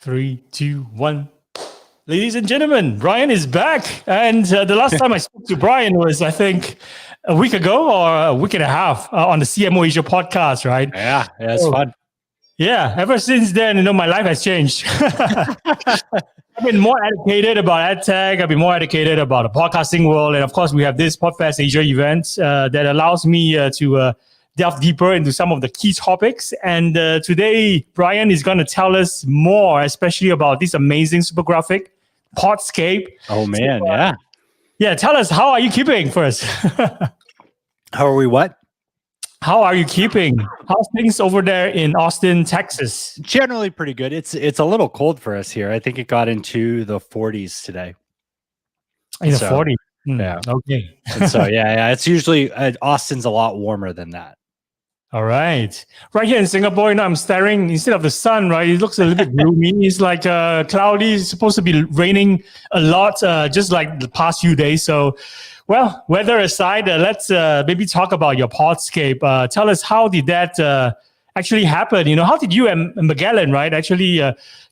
Three, two, one. Ladies and gentlemen, Bryan is back. And the last time I spoke to Bryan was, I think, a week ago or a week and a half on the CMO Asia podcast, right? Yeah, it's fun. Yeah, ever since then, my life has changed. I've been more educated about ad tech. I've been more educated about the podcasting world. And of course, we have this PodFest Asia event that allows me to delve deeper into some of the key topics. And today, Bryan is going to tell us more, especially about this amazing super graphic, Podscape. Oh, man, yeah. Yeah, tell us, how are you keeping first? How are we what? How are you keeping? How's things over there in Austin, Texas? Generally pretty good. It's a little cold for us here. I think it got into the 40s today. In the 40s? Yeah. Okay. And so, yeah, it's usually, Austin's a lot warmer than that. All right. Right here in Singapore, I'm staring, instead of the sun, right, it looks a little bit gloomy. It's like cloudy. It's supposed to be raining a lot, just like the past few days. So, well, weather aside, let's maybe talk about your Podscape. Tell us, how did that actually happen? How did you and Magellan, right, actually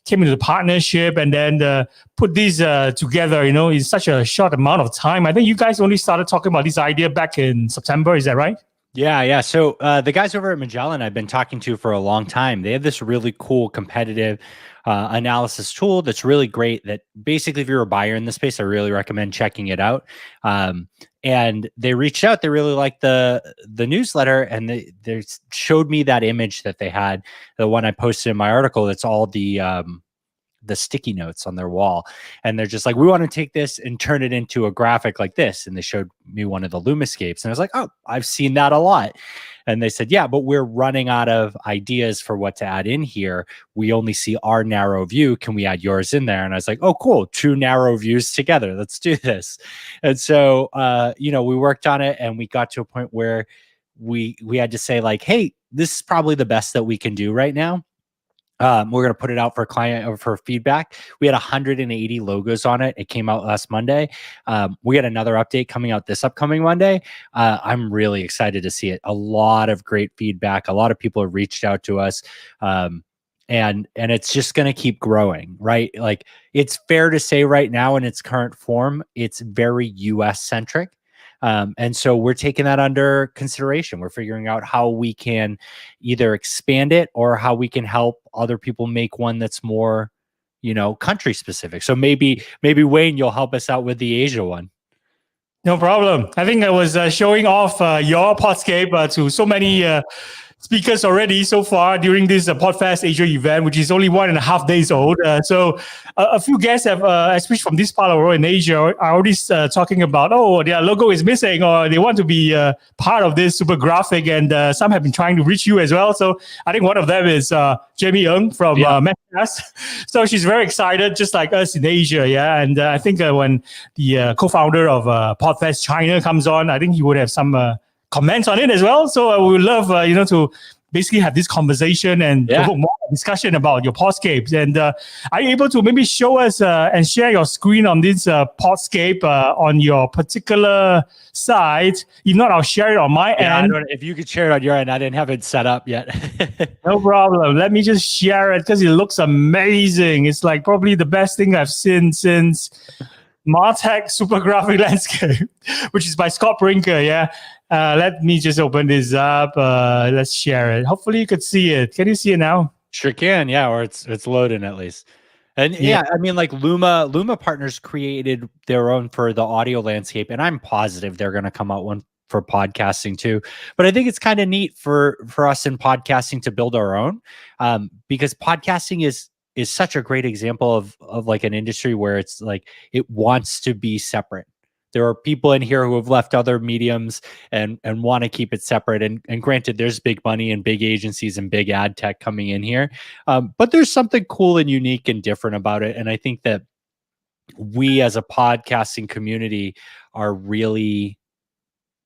came into the partnership and then put these together, in such a short amount of time? I think you guys only started talking about this idea back in September. Is that right? Yeah. So the guys over at Magellan I've been talking to for a long time. They have this really cool competitive analysis tool that's really great, that basically if you're a buyer in the space, I really recommend checking it out. And they reached out. They really liked the newsletter, and they showed me that image that they had, the one I posted in my article. That's all the sticky notes on their wall. And they're just like, we want to take this and turn it into a graphic like this. And they showed me one of the Lumascapes. And I was like, oh, I've seen that a lot. And they said, yeah, but we're running out of ideas for what to add in here. We only see our narrow view. Can we add yours in there? And I was like, oh, cool. 2 narrow views together. Let's do this. And so, we worked on it, and we got to a point where we had to say, like, hey, this is probably the best that we can do right now. We're going to put it out for client or for feedback. We had 180 logos on it. It came out last Monday. We had another update coming out this upcoming Monday. I'm really excited to see it. A lot of great feedback. A lot of people have reached out to us. And it's just going to keep growing, right? Like, it's fair to say right now in its current form, it's very US centric. And so we're taking that under consideration. We're figuring out how we can either expand it or how we can help other people make one that's more, country specific. So maybe Wayne, you'll help us out with the Asia one. No problem. I think I was showing off your Podscape to so many speakers already so far during this PodFest Asia event, which is only 1.5 days old. So a few guests have, especially from this part of the world in Asia, are already talking about, their logo is missing, or they want to be part of this super graphic. And some have been trying to reach you as well. So I think one of them is Jamie Ng from Mass. So she's very excited, just like us in Asia. Yeah. And I think when the co-founder of PodFest China comes on, I think he would have some comments on it as well. So we would love, to basically have this conversation and provoke more discussion about your Podscapes. And are you able to maybe show us and share your screen on this Podscape on your particular side? If not, I'll share it on my end. If you could share it on your end, I didn't have it set up yet. No problem. Let me just share it because it looks amazing. It's like probably the best thing I've seen since Martech Super Graphic Landscape, which is by Scott Brinker. Yeah. Let me just open this up. Let's share it. Hopefully you could see it. Can you see it now? Sure can. Yeah. Or it's loading at least. And I mean, like Luma Partners created their own for the audio landscape, and I'm positive they're going to come out one for podcasting too. But I think it's kind of neat for us in podcasting to build our own, because podcasting is such a great example of like an industry where it's like it wants to be separate. There are people in here who have left other mediums and want to keep it separate. And granted, there's big money and big agencies and big ad tech coming in here. But there's something cool and unique and different about it. And I think that we as a podcasting community are really,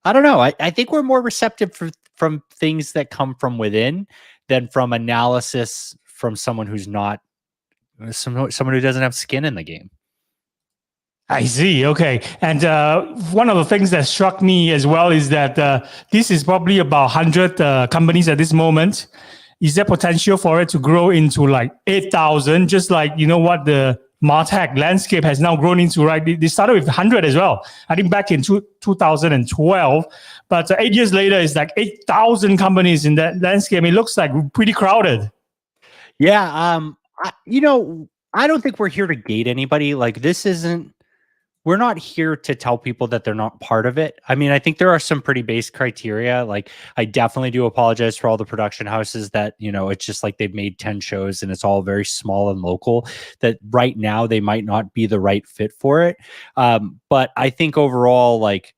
I don't know, I think we're more receptive from things that come from within than from analysis from someone who's not, someone who doesn't have skin in the game. I see. Okay. And one of the things that struck me as well is that this is probably about 100 companies at this moment. is there potential for it to grow into like 8,000? Just like, what the MarTech landscape has now grown into, right? They started with 100 as well. I think back in 2012, but 8 years later, it's like 8,000 companies in that landscape. It looks like pretty crowded. Yeah. I don't think we're here to gate anybody. Like we're not here to tell people that they're not part of it. I mean, I think there are some pretty base criteria. Like, I definitely do apologize for all the production houses that, it's just like they've made 10 shows and it's all very small and local, that right now they might not be the right fit for it. But I think overall, like,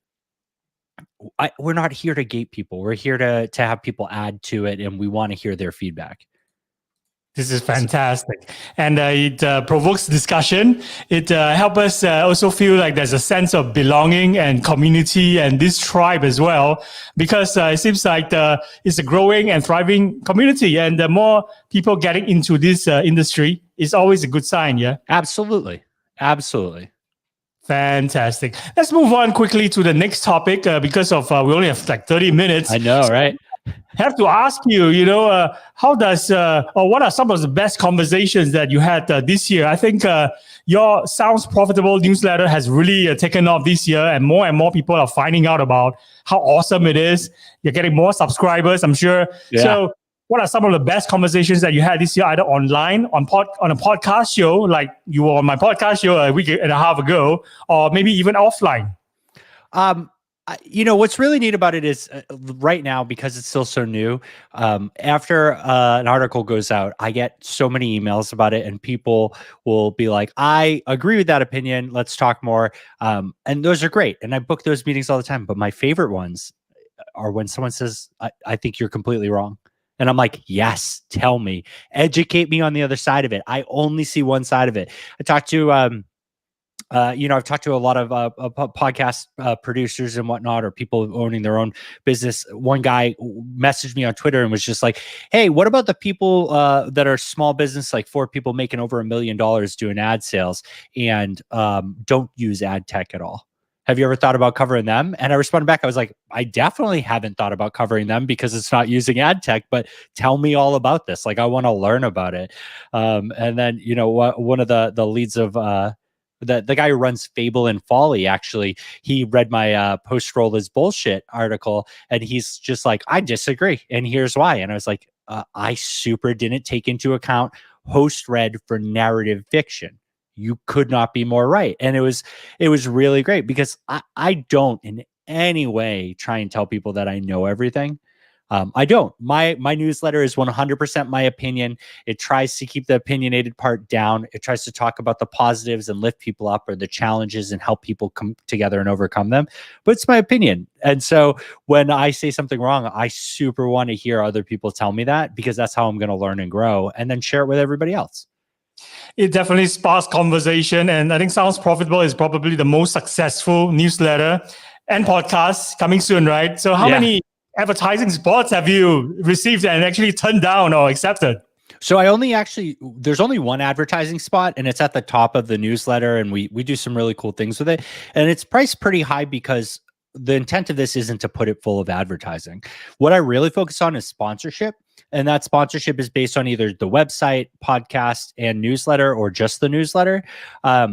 we're not here to gate people. We're here to have people add to it, and we want to hear their feedback. This is fantastic. And it provokes discussion. It helps us also feel like there's a sense of belonging and community and this tribe as well, because it seems like it's a growing and thriving community. And the more people getting into this industry is always a good sign, yeah? Absolutely. Absolutely. Fantastic. Let's move on quickly to the next topic because of we only have like 30 minutes. I know, right? Have to ask you, how does or what are some of the best conversations that you had this year? I think your Sounds Profitable newsletter has really taken off this year, and more people are finding out about how awesome it is. You're getting more subscribers, I'm sure. Yeah. So what are some of the best conversations that you had this year, either online, on a podcast show, like you were on my podcast show a week and a half ago, or maybe even offline? What's really neat about it is right now, because it's still so new, after an article goes out, I get so many emails about it, and people will be like, I agree with that opinion. Let's talk more. And those are great. And I book those meetings all the time. But my favorite ones are when someone says, I think you're completely wrong. And I'm like, yes, tell me, educate me on the other side of it. I only see one side of it. I talked to, I've talked to a lot of podcast producers and whatnot, or people owning their own business. One guy messaged me on Twitter and was just like, hey, what about the people that are small business, like 4 people making over $1 million doing ad sales and don't use ad tech at all? Have you ever thought about covering them? And I responded back. I was like, I definitely haven't thought about covering them because it's not using ad tech, but tell me all about this. Like, I want to learn about it. And then, one of the leads of the guy who runs Fable and Folly, actually, he read my post-roll is bullshit article, and he's just like, I disagree, and here's why. And I was like, I super didn't take into account host read for narrative fiction. You could not be more right. And it was really great, because I don't in any way try and tell people that I know everything. I don't. My newsletter is 100% my opinion. It tries to keep the opinionated part down. It tries to talk about the positives and lift people up, or the challenges, and help people come together and overcome them. But it's my opinion. And so when I say something wrong, I super want to hear other people tell me that, because that's how I'm going to learn and grow, and then share it with everybody else. It definitely sparks conversation. And I think Sounds Profitable is probably the most successful newsletter and podcast coming soon, right? So how many advertising spots have you received and actually turned down or accepted? So there's only one advertising spot, and it's at the top of the newsletter, and we do some really cool things with it. And it's priced pretty high, because the intent of this isn't to put it full of advertising. What I really focus on is sponsorship. And that sponsorship is based on either the website, podcast, and newsletter, or just the newsletter. I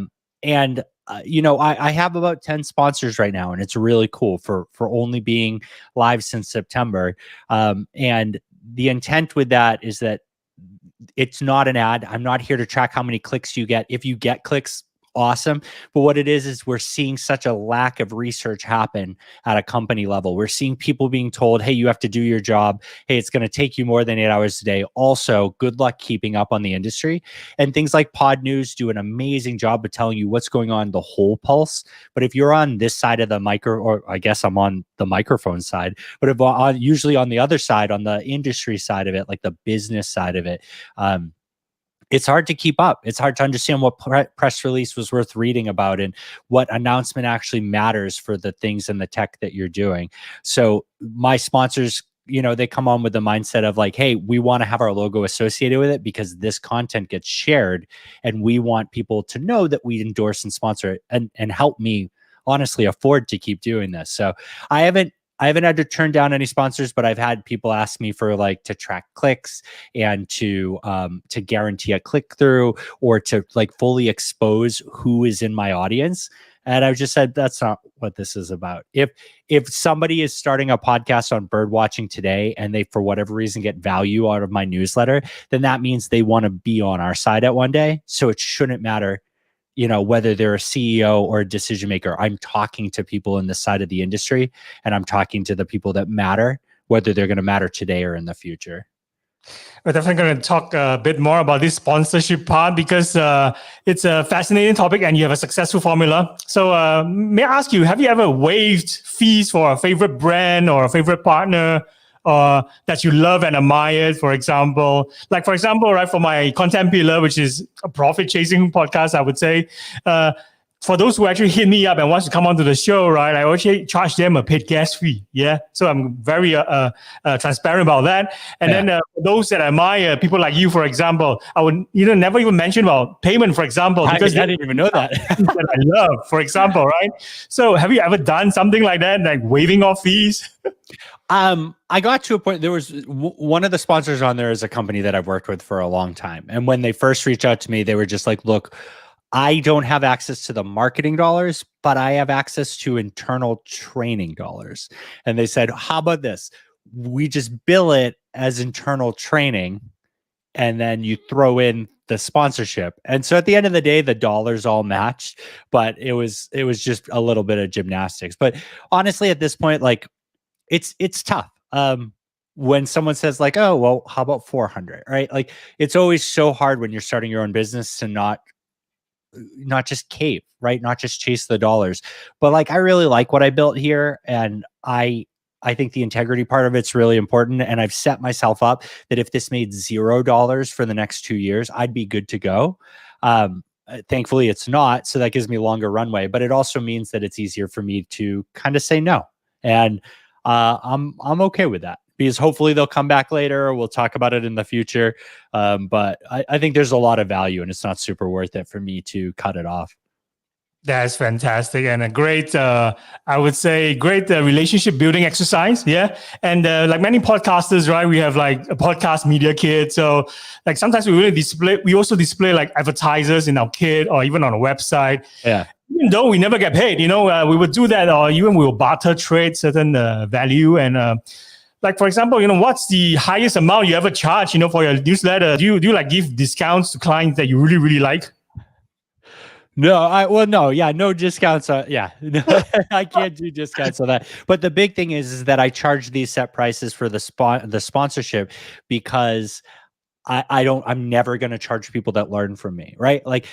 have about 10 sponsors right now, and it's really cool for only being live since September. And the intent with that is that it's not an ad. I'm not here to track how many clicks you get. If you get clicks, awesome. But what it is we're seeing such a lack of research happen at a company level. We're seeing people being told, hey, you have to do your job. Hey, it's going to take you more than 8 hours a day. Also, good luck keeping up on the industry. And things like Pod News do an amazing job of telling you what's going on, the whole pulse. But if you're on this side of the or I guess I'm on the microphone side, but if usually on the other side, on the industry side of it, like the business side of it, it's hard to keep up. It's hard to understand what press release was worth reading about, and what announcement actually matters for the things in the tech that you're doing. So my sponsors, they come on with the mindset of like, hey, we want to have our logo associated with it, because this content gets shared, and we want people to know that we endorse and sponsor it, and help me honestly afford to keep doing this. So I haven't I haven't had to turn down any sponsors, but I've had people ask me for like to track clicks and to guarantee a click through or to like fully expose who is in my audience. And I've just said, that's not what this is about. If somebody is starting a podcast on bird watching today and they, for whatever reason, get value out of my newsletter, then that means they want to be on our side at one day. So it shouldn't matter, whether they're a CEO or a decision maker. I'm talking to people in this side of the industry, and I'm talking to the people that matter, whether they're going to matter today or in the future. We're definitely going to talk a bit more about this sponsorship part because it's a fascinating topic and you have a successful formula. So may I ask you, have you ever waived fees for a favorite brand or a favorite partner that you love and admire, for example? Like, for example, right, for my content pillar, which is a profit-chasing podcast, I would say, for those who actually hit me up and wants to come onto the show, right, I actually charge them a paid guest fee. Yeah. So I'm very transparent about that. And then those that I admire, people like you, for example, I would never even mention about payment, for example, because I didn't even know that. that I love, for example, right? So have you ever done something like that, like waiving off fees? I got to a point, there was one of the sponsors on there is a company that I've worked with for a long time. And when they first reached out to me, they were just like, look, I don't have access to the marketing dollars, but I have access to internal training dollars. And they said, how about this? We just bill it as internal training, and then you throw in the sponsorship. And so at the end of the day, the dollars all matched, but it was just a little bit of gymnastics. But honestly, at this point, like it's tough. When someone says like, oh, well, how about 400, right? Like it's always so hard when you're starting your own business to not just cave, right? Not just chase the dollars, but like, I really like what I built here. And I think the integrity part of it's really important. And I've set myself up that if this made $0 for the next 2 years, I'd be good to go. Thankfully it's not. So that gives me longer runway, but it also means that it's easier for me to kind of say no. And I'm okay with that, because hopefully they'll come back later. We'll talk about it in the future. But I think there's a lot of value, and it's not super worth it for me to cut it off. That's fantastic, and a great, I would say, great relationship building exercise. Yeah. And like many podcasters, right, we have like a podcast media kit. So like sometimes we also display like advertisers in our kit or even on a website. Yeah. Even though we never get paid, we would do that, or even we will barter trade certain value. And like, for example, what's the highest amount you ever charge, for your newsletter? Do you like give discounts to clients that you really, really like? No discounts. No, I can't do discounts on that. But the big thing is that I charge these set prices for the sponsorship because I'm never going to charge people that learn from me, right? Like,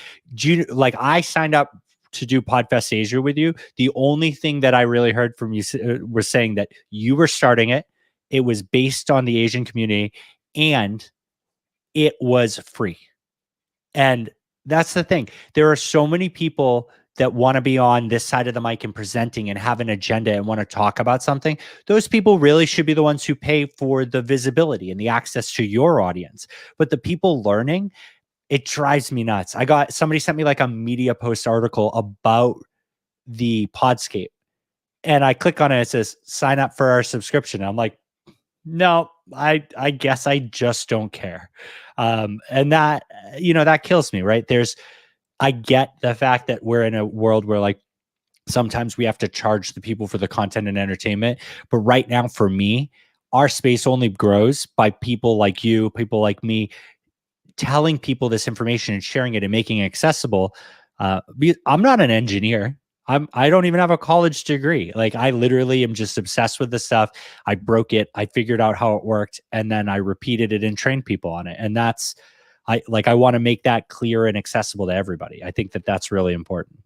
I signed up to do PodFest Asia with you. The only thing that I really heard from you was saying that you were starting it. It was based on the Asian community and it was free. And that's the thing. There are so many people that want to be on this side of the mic and presenting and have an agenda and want to talk about something. Those people really should be the ones who pay for the visibility and the access to your audience. But the people learning, it drives me nuts. Somebody sent me like a media post article about the Podscape, and I click on it. It says, sign up for our subscription. I'm like, no, I guess I just don't care. And that, that kills me, right? I get the fact that we're in a world where like sometimes we have to charge the people for the content and entertainment. But right now for me, our space only grows by people like you, people like me, telling people this information and sharing it and making it accessible. I'm not an engineer. I don't even have a college degree. Like, I literally am just obsessed with this stuff. I broke it. I figured out how it worked, and then I repeated it and trained people on it. And I want to make that clear and accessible to everybody. I think that that's really important.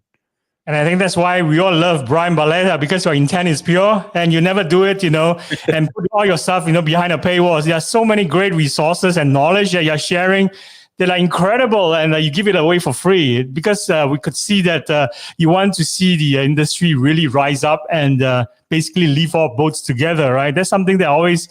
And I think that's why we all love Bryan Barletta, because your intent is pure and you never do it, and put all your stuff, behind a paywall. There are so many great resources and knowledge that you're sharing that are incredible, and you give it away for free because we could see that you want to see the industry really rise up and basically lift all boats together, right? That's something that always,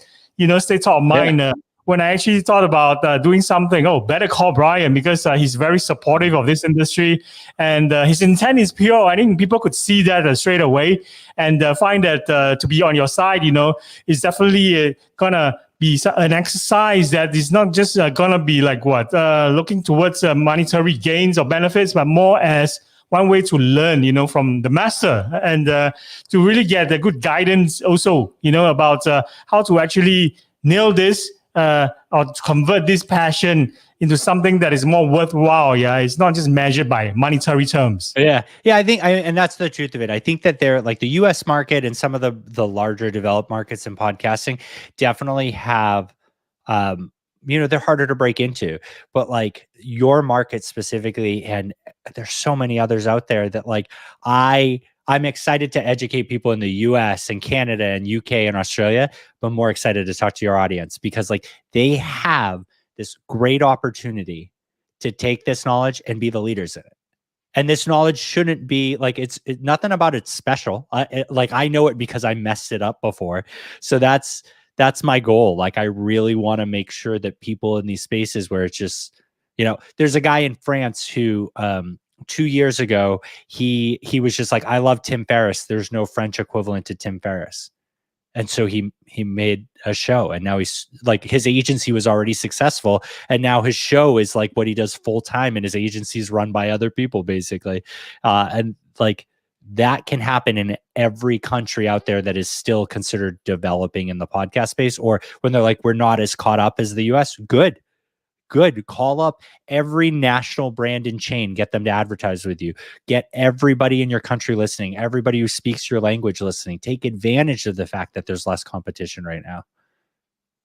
stay top of mind when I actually thought about doing something, better call Bryan because he's very supportive of this industry and his intent is pure. I think people could see that straight away and find that to be on your side, is definitely gonna be an exercise that is not just gonna be like looking towards monetary gains or benefits, but more as one way to learn, from the master and to really get the good guidance also, about how to actually nail this or to convert this passion into something that is more worthwhile. Yeah, it's not just measured by monetary terms. Yeah. I think, and that's the truth of it. I think that they're like the U.S. market and some of the larger developed markets in podcasting definitely have, they're harder to break into. But like your market specifically, and there's so many others out there that like I'm excited to educate people in the US and Canada and UK and Australia, but more excited to talk to your audience because like they have this great opportunity to take this knowledge and be the leaders in it. And this knowledge shouldn't be like, nothing about it's special. I know it because I messed it up before. So that's my goal. Like, I really want to make sure that people in these spaces where it's just, there's a guy in France who, 2 years ago, he was just like, I love Tim Ferriss. There's no French equivalent to Tim Ferriss. And so he made a show, and now he's like, his agency was already successful, and now his show is like what he does full time, and his agency is run by other people basically. And like that can happen in every country out there that is still considered developing in the podcast space, or when they're like, we're not as caught up as the US. Good. Call up every national brand and chain, get them to advertise with you, get everybody in your country listening, everybody who speaks your language listening. Take advantage of the fact that there's less competition right now.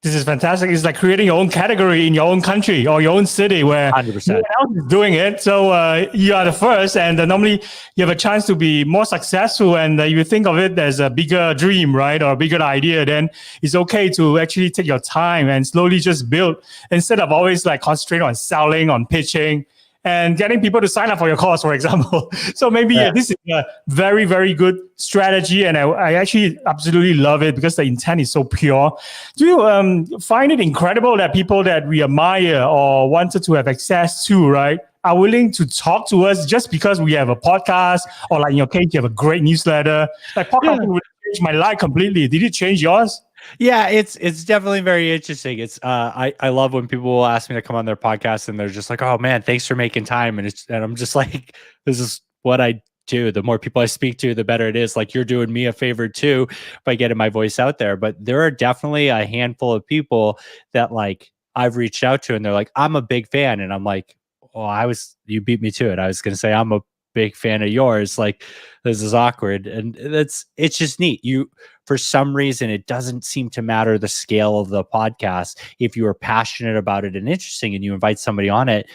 This is fantastic. It's like creating your own category in your own country or your own city where 100%. no one else is doing it. So you are the first, and normally you have a chance to be more successful. And you think of it as a bigger dream, right, or a bigger idea. Then it's okay to actually take your time and slowly just build instead of always like concentrate on selling, on pitching, and getting people to sign up for your course, for example. So maybe this is a very, very good strategy. And I actually absolutely love it because the intent is so pure. Do you find it incredible that people that we admire or wanted to have access to, right, are willing to talk to us just because we have a podcast, or like in your case, you have a great newsletter? Like podcasting would change my life completely. Did it change yours? Yeah, it's definitely very interesting. It's I love when people will ask me to come on their podcast and they're just like, "Oh man, thanks for making time." And I'm just like, this is what I do. The more people I speak to, the better it is. Like, you're doing me a favor too by getting my voice out there. But there are definitely a handful of people that like I've reached out to and they're like, "I'm a big fan." And I'm like, "Oh, you beat me to it. I was going to say I'm a big fan of yours." Like, this is awkward. And it's just neat. For some reason, it doesn't seem to matter the scale of the podcast. If you are passionate about it and interesting and you invite somebody on it,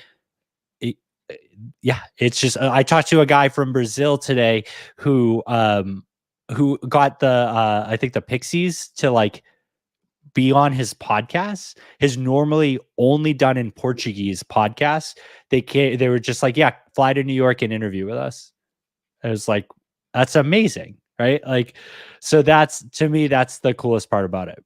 it's just, I talked to a guy from Brazil today who got I think the Pixies to like be on his podcast. His normally only done in Portuguese podcast. They were just like, yeah, fly to New York and interview with us. I was like, that's amazing. Right? Like, so to me, that's the coolest part about it.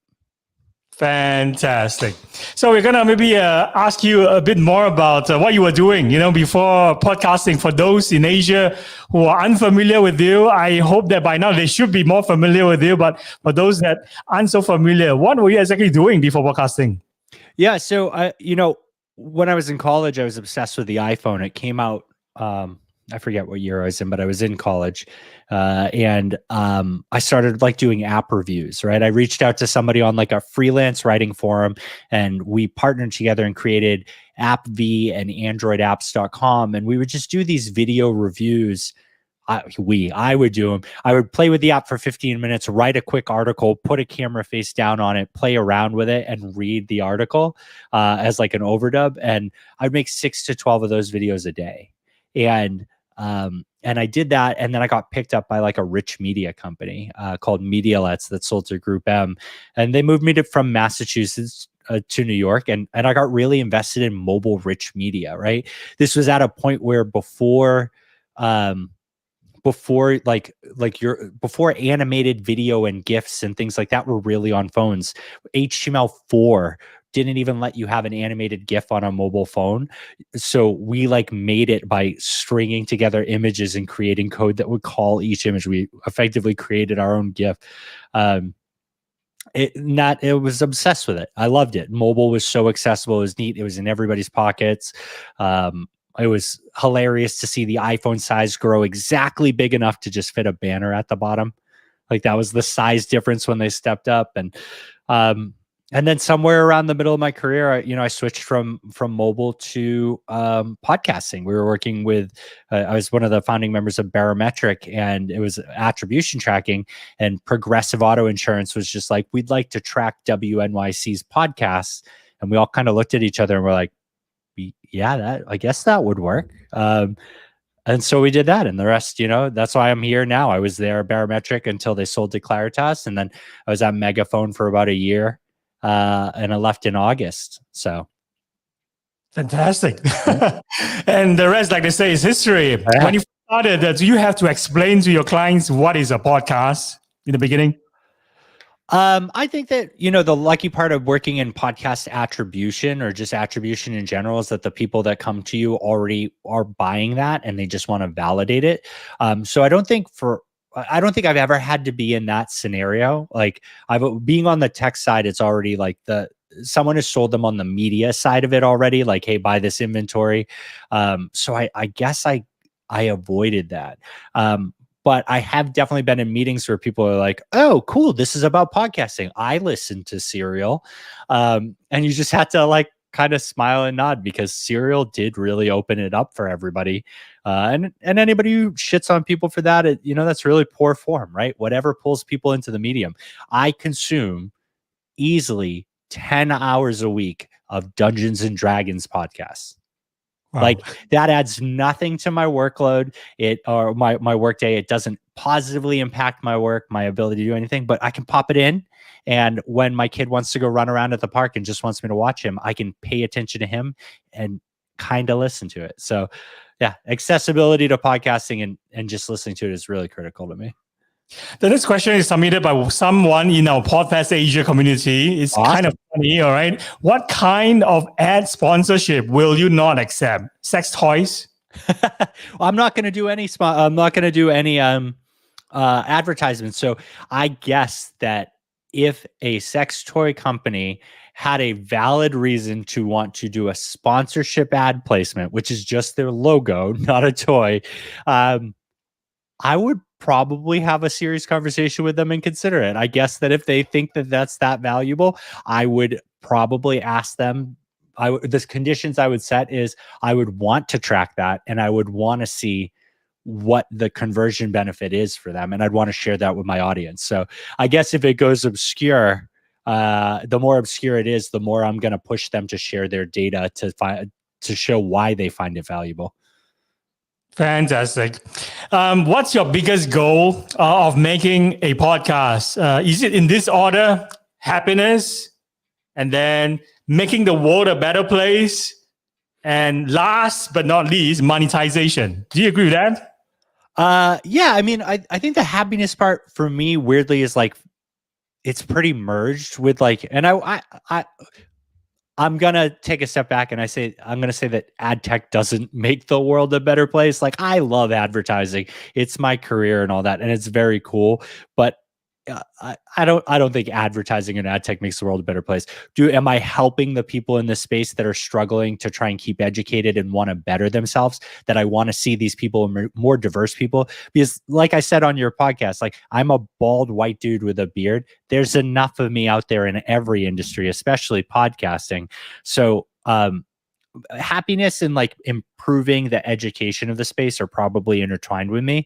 Fantastic. So we're going to maybe ask you a bit more about what you were doing, before podcasting. For those in Asia who are unfamiliar with you, I hope that by now they should be more familiar with you. But for those that aren't so familiar, what were you exactly doing before podcasting? Yeah. So, when I was in college, I was obsessed with the iPhone. It came out, I forget what year I was in, but I was in college. And I started like doing app reviews, right? I reached out to somebody on like a freelance writing forum, and we partnered together and created AppV and AndroidApps.com. And we would just do these video reviews. I would do them. I would play with the app for 15 minutes, write a quick article, put a camera face down on it, play around with it, and read the article as like an overdub. And I'd make 6 to 12 of those videos a day. And I did that, and then I got picked up by like a rich media company called Medialets that sold to Group M, and they moved me from Massachusetts to New York, and I got really invested in mobile rich media. Right, this was at a point where before animated video and GIFs and things like that were really on phones. HTML4 didn't even let you have an animated GIF on a mobile phone. So we like made it by stringing together images and creating code that would call each image. We effectively created our own GIF. It was obsessed with it. I loved it. Mobile was so accessible. It was neat. It was in everybody's pockets. It was hilarious to see the iPhone size grow exactly big enough to just fit a banner at the bottom. Like that was the size difference when they stepped up. And then somewhere around the middle of my career, I switched from mobile to podcasting. We were working with, I was one of the founding members of Barometric, and it was attribution tracking, and Progressive Auto Insurance was just like, we'd like to track WNYC's podcasts. And we all kind of looked at each other and we're like, yeah, I guess that would work. And so we did that, and the rest, that's why I'm here now. I was there at Barometric until they sold to Claritas, and then I was at Megaphone for about a year. And I left in August. So fantastic. And the rest, like they say, is history. Yeah. When you started, do you have to explain to your clients what is a podcast in the beginning? I think that, the lucky part of working in podcast attribution, or just attribution in general, is that the people that come to you already are buying that and they just want to validate it. So I don't think I've ever had to be in that scenario. Like being on the tech side, it's already like someone has sold them on the media side of it already. Like, hey, buy this inventory. So I guess I avoided that. But I have definitely been in meetings where people are like, oh, cool, this is about podcasting. I listen to Serial. And you just had to like kind of smile and nod, because Serial did really open it up for everybody. And anybody who shits on people for that, that's really poor form, right? Whatever pulls people into the medium. I consume easily 10 hours a week of Dungeons and Dragons podcasts. Wow. Like that adds nothing to my workload, or my workday. It doesn't positively impact my work, my ability to do anything, but I can pop it in. And when my kid wants to go run around at the park and just wants me to watch him, I can pay attention to him and kind of listen to it. So yeah, accessibility to podcasting and just listening to it is really critical to me. The next question is submitted by someone in our PodFest Asia community. It's awesome. Kind of funny, all right? What kind of ad sponsorship will you not accept? Sex toys? Well, I'm not going to do any. I'm not going to do any advertisements. So I guess that if a sex toy company had a valid reason to want to do a sponsorship ad placement, which is just their logo, not a toy, I would probably have a serious conversation with them and consider it. I guess that if they think that that's that valuable, I would probably ask them. The conditions I would set is I would want to track that, and I would want to see what the conversion benefit is for them, and I'd want to share that with my audience. So I guess if it goes obscure, the more obscure it is, the more I'm going to push them to share their data to show why they find it valuable. Fantastic. What's your biggest goal of making a podcast? Is it in this order? Happiness, and then making the world a better place, and last but not least, monetization. Do you agree with that? Yeah. I mean, I think the happiness part for me, weirdly, is like it's pretty merged with like, and I'm going to take a step back and I'm going to say that ad tech doesn't make the world a better place. Like I love advertising. It's my career and all that. And it's very cool, but I don't think advertising and ad tech makes the world a better place. Am I helping the people in this space that are struggling to try and keep educated and want to better themselves? That I want to see these people, more diverse people, because like I said on your podcast, like I'm a bald white dude with a beard. There's enough of me out there in every industry, especially podcasting. So, happiness and like improving the education of the space are probably intertwined with me.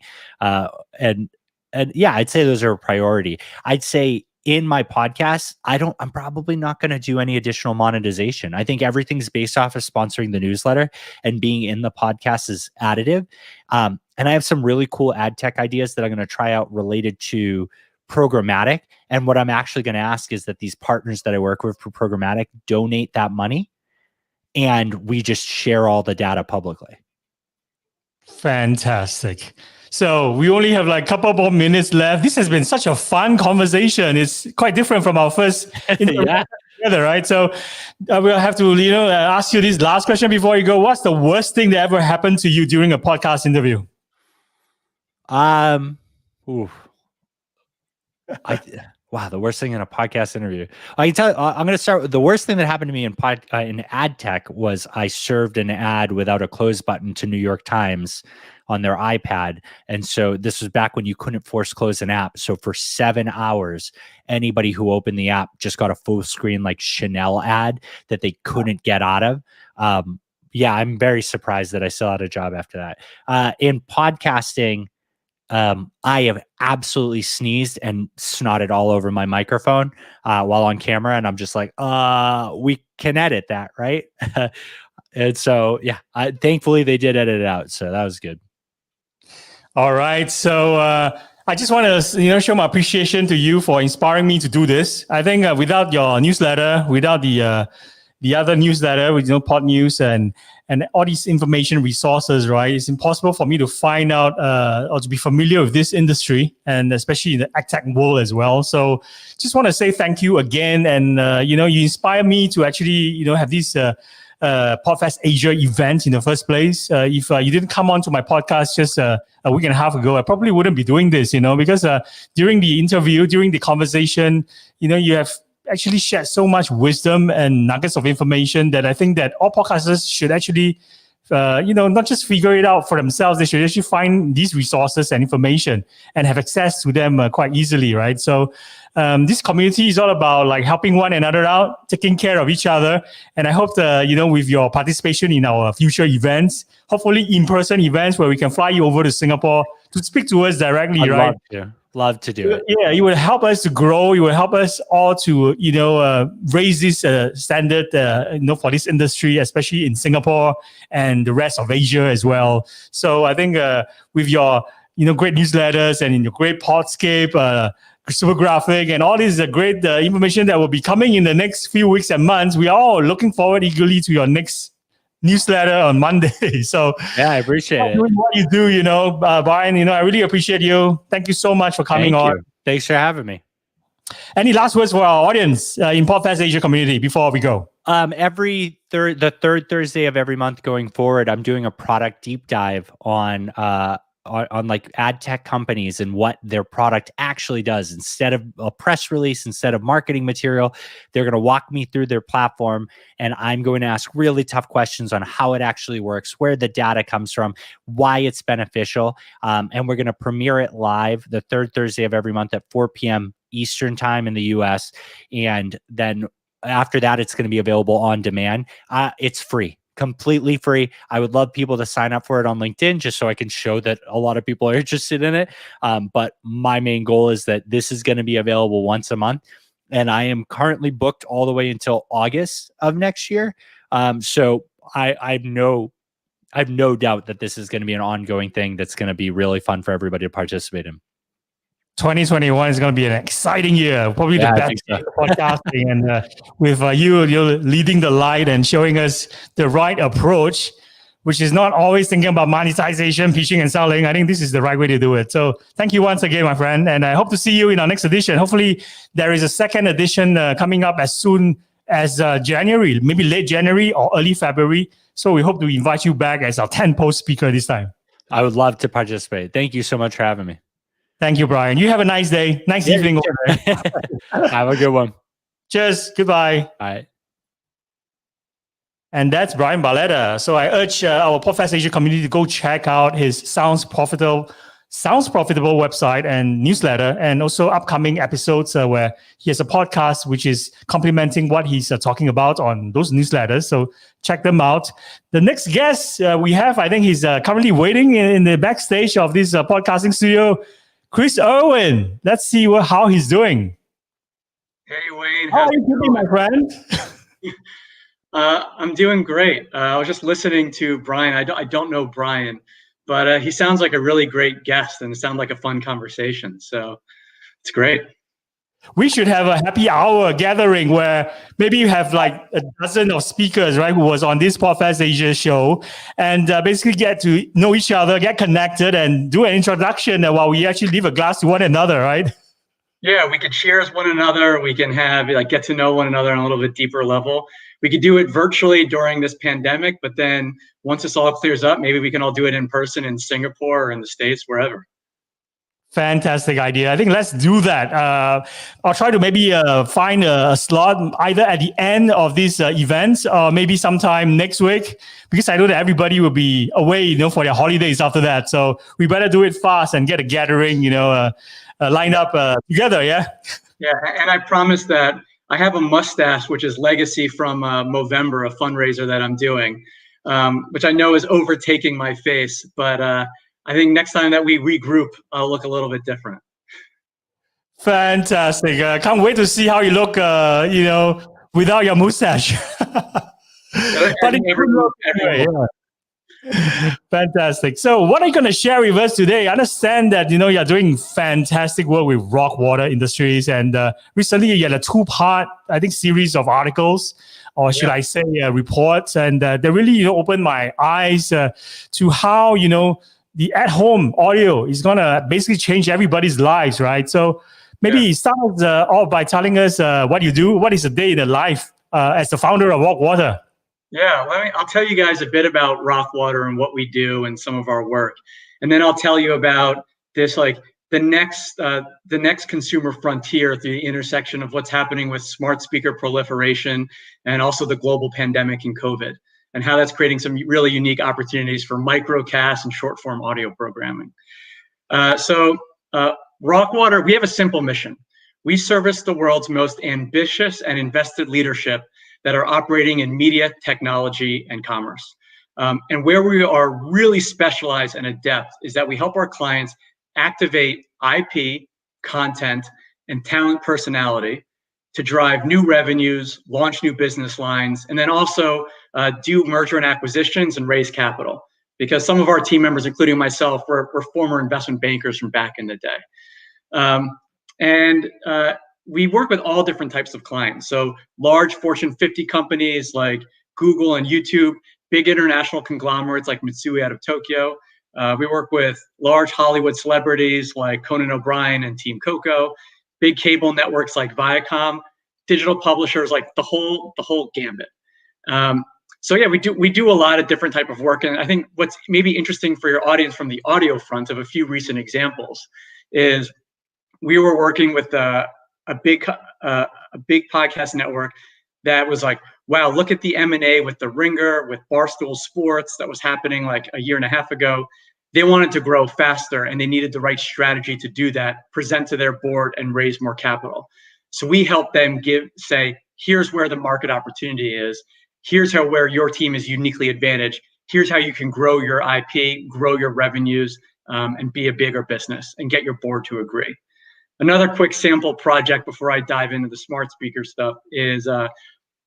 And yeah, I'd say those are a priority. I'd say in my podcast, I'm probably not going to do any additional monetization. I think everything's based off of sponsoring the newsletter, and being in the podcast is additive. And I have some really cool ad tech ideas that I'm going to try out related to programmatic. And what I'm actually going to ask is that these partners that I work with for programmatic donate that money, and we just share all the data publicly. Fantastic. So we only have like a couple more minutes left. This has been such a fun conversation. It's quite different from our first Yeah. together, right? So we'll have to, ask you this last question before you go. What's the worst thing that ever happened to you during a podcast interview? Wow, the worst thing in a podcast interview. I can tell you, I'm going to start with the worst thing that happened to me in ad tech was I served an ad without a close button to New York Times on their iPad. And so this was back when you couldn't force close an app. So for 7 hours, anybody who opened the app just got a full screen like Chanel ad that they couldn't get out of. Yeah, I'm very surprised that I still had a job after that. In podcasting, I have absolutely sneezed and snotted all over my microphone while on camera. And I'm just like, we can edit that, right? And so, yeah, thankfully they did edit it out. So that was good. All right. So I just want to show my appreciation to you for inspiring me to do this. I think without your newsletter, without the other newsletter with Pod News and all these information resources, right? It's impossible for me to find out or to be familiar with this industry, and especially in the AgTech world as well. So just want to say thank you again. And, you inspire me to actually, have this PodFest Asia event in the first place. If you didn't come on to my podcast just a week and a half ago, I probably wouldn't be doing this, because during the interview, during the conversation, you have actually shared so much wisdom and nuggets of information that I think that all podcasters should actually, not just figure it out for themselves. They should actually find these resources and information and have access to them quite easily, right? So this community is all about like helping one another out, taking care of each other. And I hope that, with your participation in our future events, hopefully in-person events where we can fly you over to Singapore to speak to us directly, right? Love to do it. Yeah, it will help us to grow. It will help us all to, raise this standard, for this industry, especially in Singapore and the rest of Asia as well. So I think with your, great newsletters and in your great Podscape, super graphic and all this great information that will be coming in the next few weeks and months, we are all looking forward eagerly to your next newsletter on Monday. So yeah, I appreciate it. What you do, Bryan, I really appreciate you. Thank you so much for coming on. Thanks for having me. Any last words for our audience in PodFest Asia community before we go? The third Thursday of every month going forward, I'm doing a product deep dive on like ad tech companies and what their product actually does. Instead of a press release, instead of marketing material, they're going to walk me through their platform, and I'm going to ask really tough questions on how it actually works, where the data comes from, why it's beneficial. And we're going to premiere it live the third Thursday of every month at 4 p.m. Eastern time in the US. And then after that, it's going to be available on demand. It's free. Completely free. I would love people to sign up for it on LinkedIn just so I can show that a lot of people are interested in it. But my main goal is that this is going to be available once a month. And I am currently booked all the way until August of next year. So I have no doubt that this is going to be an ongoing thing that's going to be really fun for everybody to participate in. 2021 is going to be an exciting year, probably the best year for podcasting. And with you're leading the light and showing us the right approach, which is not always thinking about monetization, pitching and selling. I think this is the right way to do it. So thank you once again, my friend. And I hope to see you in our next edition. Hopefully there is a second edition coming up as soon as January, maybe late January or early February. So we hope to invite you back as our 10-post speaker this time. I would love to participate. Thank you so much for having me. Thank you, Bryan. You have a nice day. Nice evening over there. Have a good one. Cheers. Goodbye. Bye. And that's Bryan Barletta. So I urge our PodFest Asia community to go check out his Sounds Profitable website and newsletter, and also upcoming episodes where he has a podcast which is complementing what he's talking about on those newsletters. So check them out. The next guest we have, I think he's currently waiting in the backstage of this podcasting studio. Chris Erwin. Let's see how he's doing. Hey, Wayne. How are you doing, my friend? I'm doing great. I was just listening to Bryan. I don't know Bryan, but he sounds like a really great guest, and it sounds like a fun conversation. So it's great. We should have a happy hour gathering where maybe you have like a dozen of speakers, right, who was on this PodFest Asia show, and basically get to know each other, get connected, and do an introduction while we actually leave a glass to one another, right? Yeah, we could cheers one another. We can have get to know one another on a little bit deeper level. We could do it virtually during this pandemic, but then once this all clears up, maybe we can all do it in person in Singapore or in the States, wherever. Fantastic idea. I think let's do that. I'll try to maybe find a slot either at the end of this event or maybe sometime next week, because I know that everybody will be away, for their holidays after that. So we better do it fast and get a gathering, lined up together. Yeah. Yeah, and I promise that I have a mustache, which is legacy from Movember, a fundraiser that I'm doing, which I know is overtaking my face, but I think next time that we regroup, I'll look a little bit different. Fantastic. Can't wait to see how you look, without your mustache. But fantastic. So what are you going to share with us today? I understand that, you're doing fantastic work with rock water industries. And recently you had a 2-part, I think, series of articles, or should I say reports. And they really, opened my eyes to how, the at-home audio is going to basically change everybody's lives, right? So maybe start off by telling us what you do. What is a day in the life as the founder of Rock Water? Yeah, I'll tell you guys a bit about Rock Water and what we do and some of our work. And then I'll tell you about this, the next consumer frontier through the intersection of what's happening with smart speaker proliferation and also the global pandemic and COVID, and how that's creating some really unique opportunities for microcast and short form audio programming. So Rock Water, we have a simple mission. We service the world's most ambitious and invested leadership that are operating in media, technology, and commerce. And where we are really specialized and adept is that we help our clients activate IP, content, and talent personality to drive new revenues, launch new business lines, and then also do merger and acquisitions and raise capital. Because some of our team members, including myself, we're former investment bankers from back in the day. We work with all different types of clients. So large Fortune 50 companies like Google and YouTube, big international conglomerates like Mitsui out of Tokyo. We work with large Hollywood celebrities like Conan O'Brien and Team Coco, big cable networks like Viacom, digital publishers, like the whole gambit. So yeah, we do a lot of different type of work. And I think what's maybe interesting for your audience from the audio front of a few recent examples is we were working with a big podcast network that was like, wow, look at the M&A with The Ringer, with Barstool Sports that was happening like a year and a half ago. They wanted to grow faster and they needed the right strategy to do that, present to their board and raise more capital. So we help them say, here's where the market opportunity is. Here's where your team is uniquely advantaged. Here's how you can grow your IP, grow your revenues, and be a bigger business and get your board to agree. Another quick sample project before I dive into the smart speaker stuff is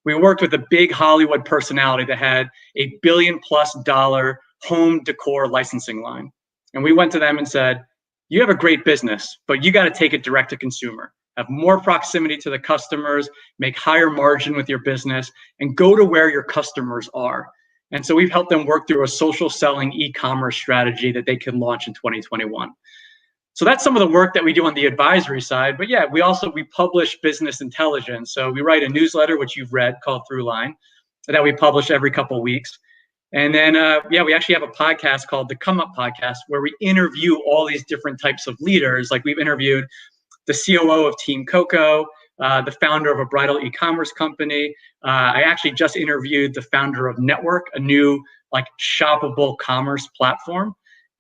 we worked with a big Hollywood personality that had $1 billion+ home decor licensing line. And we went to them and said, you have a great business, but you got to take it direct to consumer, have more proximity to the customers, make higher margin with your business, and go to where your customers are. And so we've helped them work through a social selling e-commerce strategy that they can launch in 2021. So that's some of the work that we do on the advisory side. But yeah, we publish business intelligence. So we write a newsletter, which you've read, called Throughline, that we publish every couple of weeks. And then, we actually have a podcast called the Come Up Podcast, where we interview all these different types of leaders. Like we've interviewed the COO of Team Coco, the founder of a bridal e-commerce company. I actually just interviewed the founder of Network, a new shoppable commerce platform.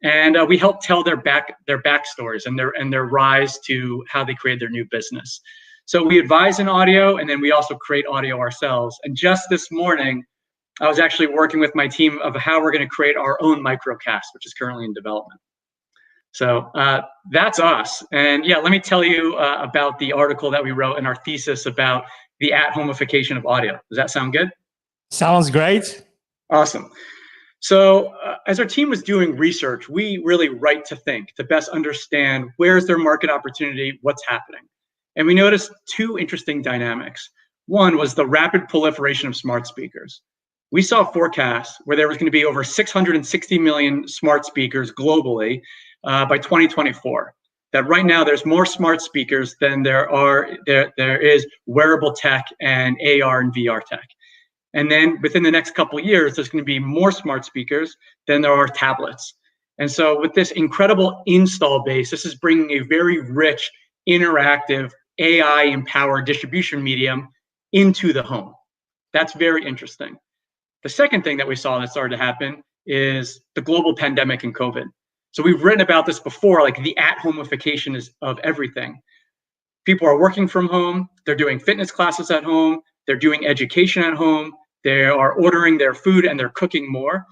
And we help tell their backstories and their rise to how they create their new business. So we advise in audio, and then we also create audio ourselves. And just this morning, I was actually working with my team of how we're going to create our own microcast, which is currently in development. So that's us. And yeah, let me tell you about the article that we wrote in our thesis about the at-homeification of audio. Does that sound good? Sounds great. Awesome. So as our team was doing research, we really write to think to best understand where's their market opportunity, what's happening. And we noticed two interesting dynamics. One was the rapid proliferation of smart speakers. We saw forecasts where there was going to be over 660 million smart speakers globally by 2024. That right now there's more smart speakers than there is wearable tech and AR and VR tech. And then within the next couple of years, there's going to be more smart speakers than there are tablets. And so with this incredible install base, this is bringing a very rich, interactive, AI-empowered distribution medium into the home. That's very interesting. The second thing that we saw that started to happen is the global pandemic and COVID. So we've written about this before, like the at-homeification of everything. People are working from home, they're doing fitness classes at home, they're doing education at home, they are ordering their food and they're cooking more.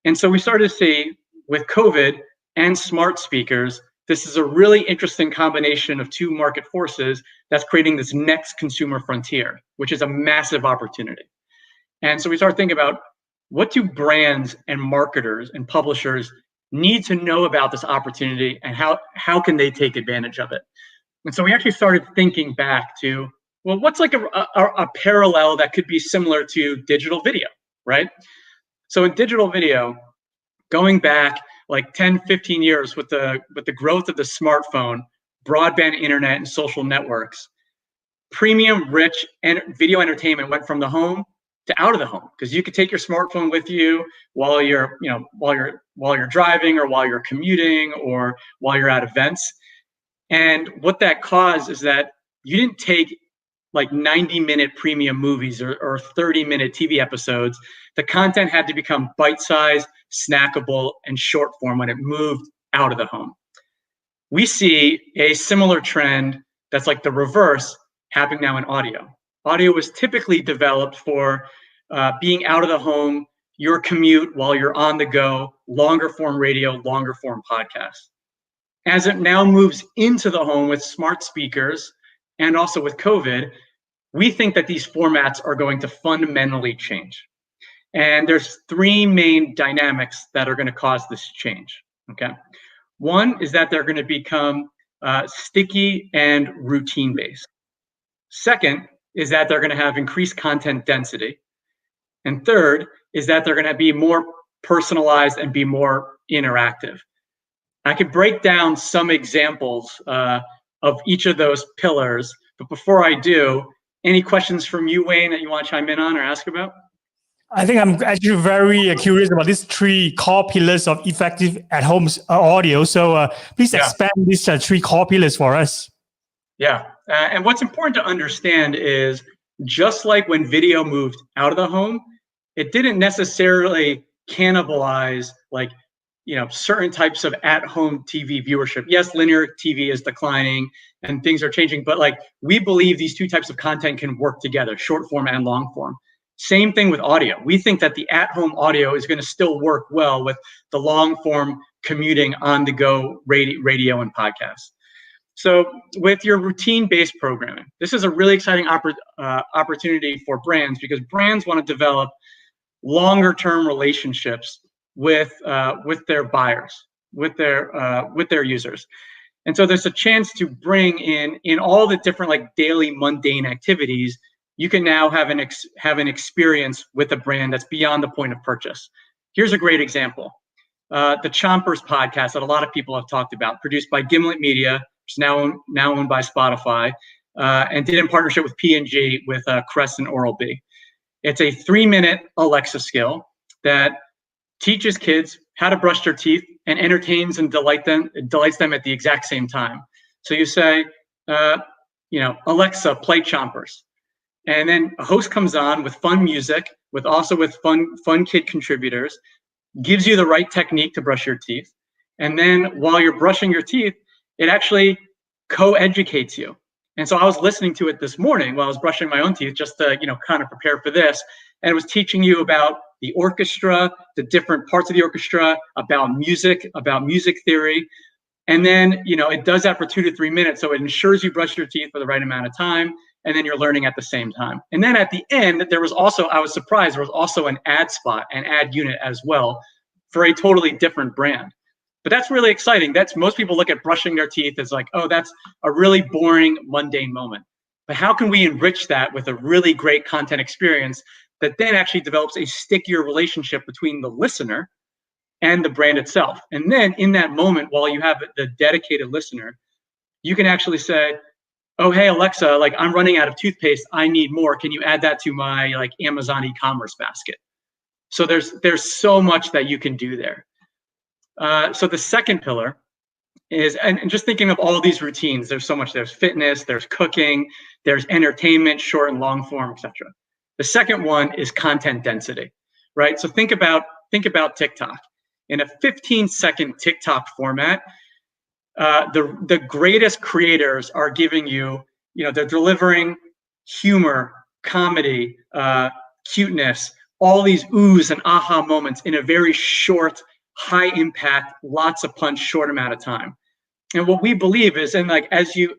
And so we started to see with COVID and smart speakers, this is a really interesting combination of two market forces that's creating this next consumer frontier, which is a massive opportunity. And so we started thinking about, what do brands and marketers and publishers need to know about this opportunity, and how can they take advantage of it? And so we actually started thinking back to, well, what's like a parallel that could be similar to digital video, right? So in digital video, going back like 10, 15 years with the growth of the smartphone, broadband internet, and social networks, premium rich and video entertainment went from the home to out of the home, because you could take your smartphone with you while you're driving, or while you're commuting, or while you're at events. And what that caused is that you didn't take like 90-minute premium movies or 30-minute TV episodes. The content had to become bite-sized, snackable, and short form when it moved out of the home. We see a similar trend that's like the reverse happening now in audio. Audio was typically developed for being out of the home, your commute while you're on the go, longer form radio, longer form podcasts. As it now moves into the home with smart speakers and also with COVID, we think that these formats are going to fundamentally change. And there's three main dynamics that are going to cause this change, okay? One is that they're going to become sticky and routine-based. Second is that they're going to have increased content density. And third is that they're going to be more personalized and be more interactive. I could break down some examples of each of those pillars, but before I do, any questions from you, Wayne, that you want to chime in on or ask about? I think I'm actually very curious about these three core pillars of effective at-home audio. So please expand these three core pillars for us. Yeah, and what's important to understand is, just like when video moved out of the home, it didn't necessarily cannibalize certain types of at-home TV viewership. Yes, linear TV is declining and things are changing, but we believe these two types of content can work together, short form and long form. Same thing with audio. We think that the at-home audio is going to still work well with the long form commuting, on-the-go radio and podcasts. So with your routine-based programming, this is a really exciting opportunity for brands, because brands want to develop longer-term relationships with their buyers, with their users. And so there's a chance to bring in all the different daily mundane activities. You can now have an experience with a brand that's beyond the point of purchase. Here's a great example. The Chompers podcast that a lot of people have talked about, produced by Gimlet Media, which is now owned by Spotify, and did in partnership with P&G with Crest and Oral-B. It's a 3-minute Alexa skill that teaches kids how to brush their teeth and entertains and delights them at the exact same time. So you say, Alexa, play Chompers. And then a host comes on with fun music, with fun kid contributors, gives you the right technique to brush your teeth. And then while you're brushing your teeth, it actually co-educates you. And so I was listening to it this morning while I was brushing my own teeth, just to, kind of prepare for this. And it was teaching you about the orchestra, the different parts of the orchestra, about music theory. And then, it does that for 2 to 3 minutes. So it ensures you brush your teeth for the right amount of time. And then you're learning at the same time. And then at the end, I was surprised, there was also an ad spot, an ad unit as well, for a totally different brand. But that's really exciting. Most people look at brushing their teeth as like, oh, that's a really boring, mundane moment. But how can we enrich that with a really great content experience that then actually develops a stickier relationship between the listener and the brand itself? And then in that moment, while you have the dedicated listener, you can actually say, oh, hey, Alexa, like I'm running out of toothpaste. I need more. Can you add that to my like Amazon e-commerce basket? So there's so much that you can do there. So the second pillar is, and just thinking of all of these routines, there's so much. There's fitness, there's cooking, there's entertainment, short and long form, etc. The second one is content density, right? So think about TikTok. In a 15-second TikTok format, the greatest creators are giving you, they're delivering humor, comedy, cuteness, all these oohs and aha moments in a very short, high impact, lots of punch, short amount of time. And what we believe is, and like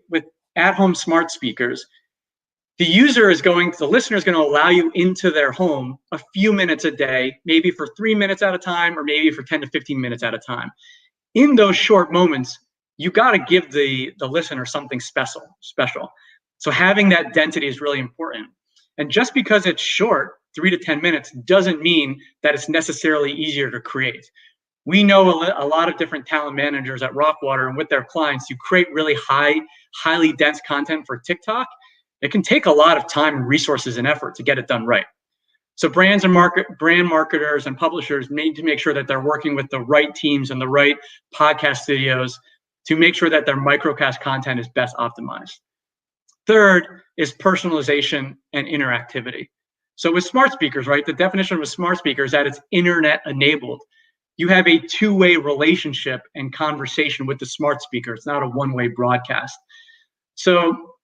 with at-home smart speakers, the listener is going to allow you into their home a few minutes a day, maybe for 3 minutes at a time, or maybe for 10 to 15 minutes at a time. In those short moments, you got to give the listener something special. So having that density is really important. And just because it's short, 3 to 10 minutes, doesn't mean that it's necessarily easier to create. We know a lot of different talent managers at Rockwater and with their clients who create really highly dense content for TikTok. It can take a lot of time and resources and effort to get it done right. So brands and brand marketers and publishers need to make sure that they're working with the right teams and the right podcast studios to make sure that their microcast content is best optimized. Third is personalization and interactivity. So with smart speakers, right, the definition of a smart speaker is that it's internet enabled. You have a two-way relationship and conversation with the smart speaker. It's not a one-way broadcast. So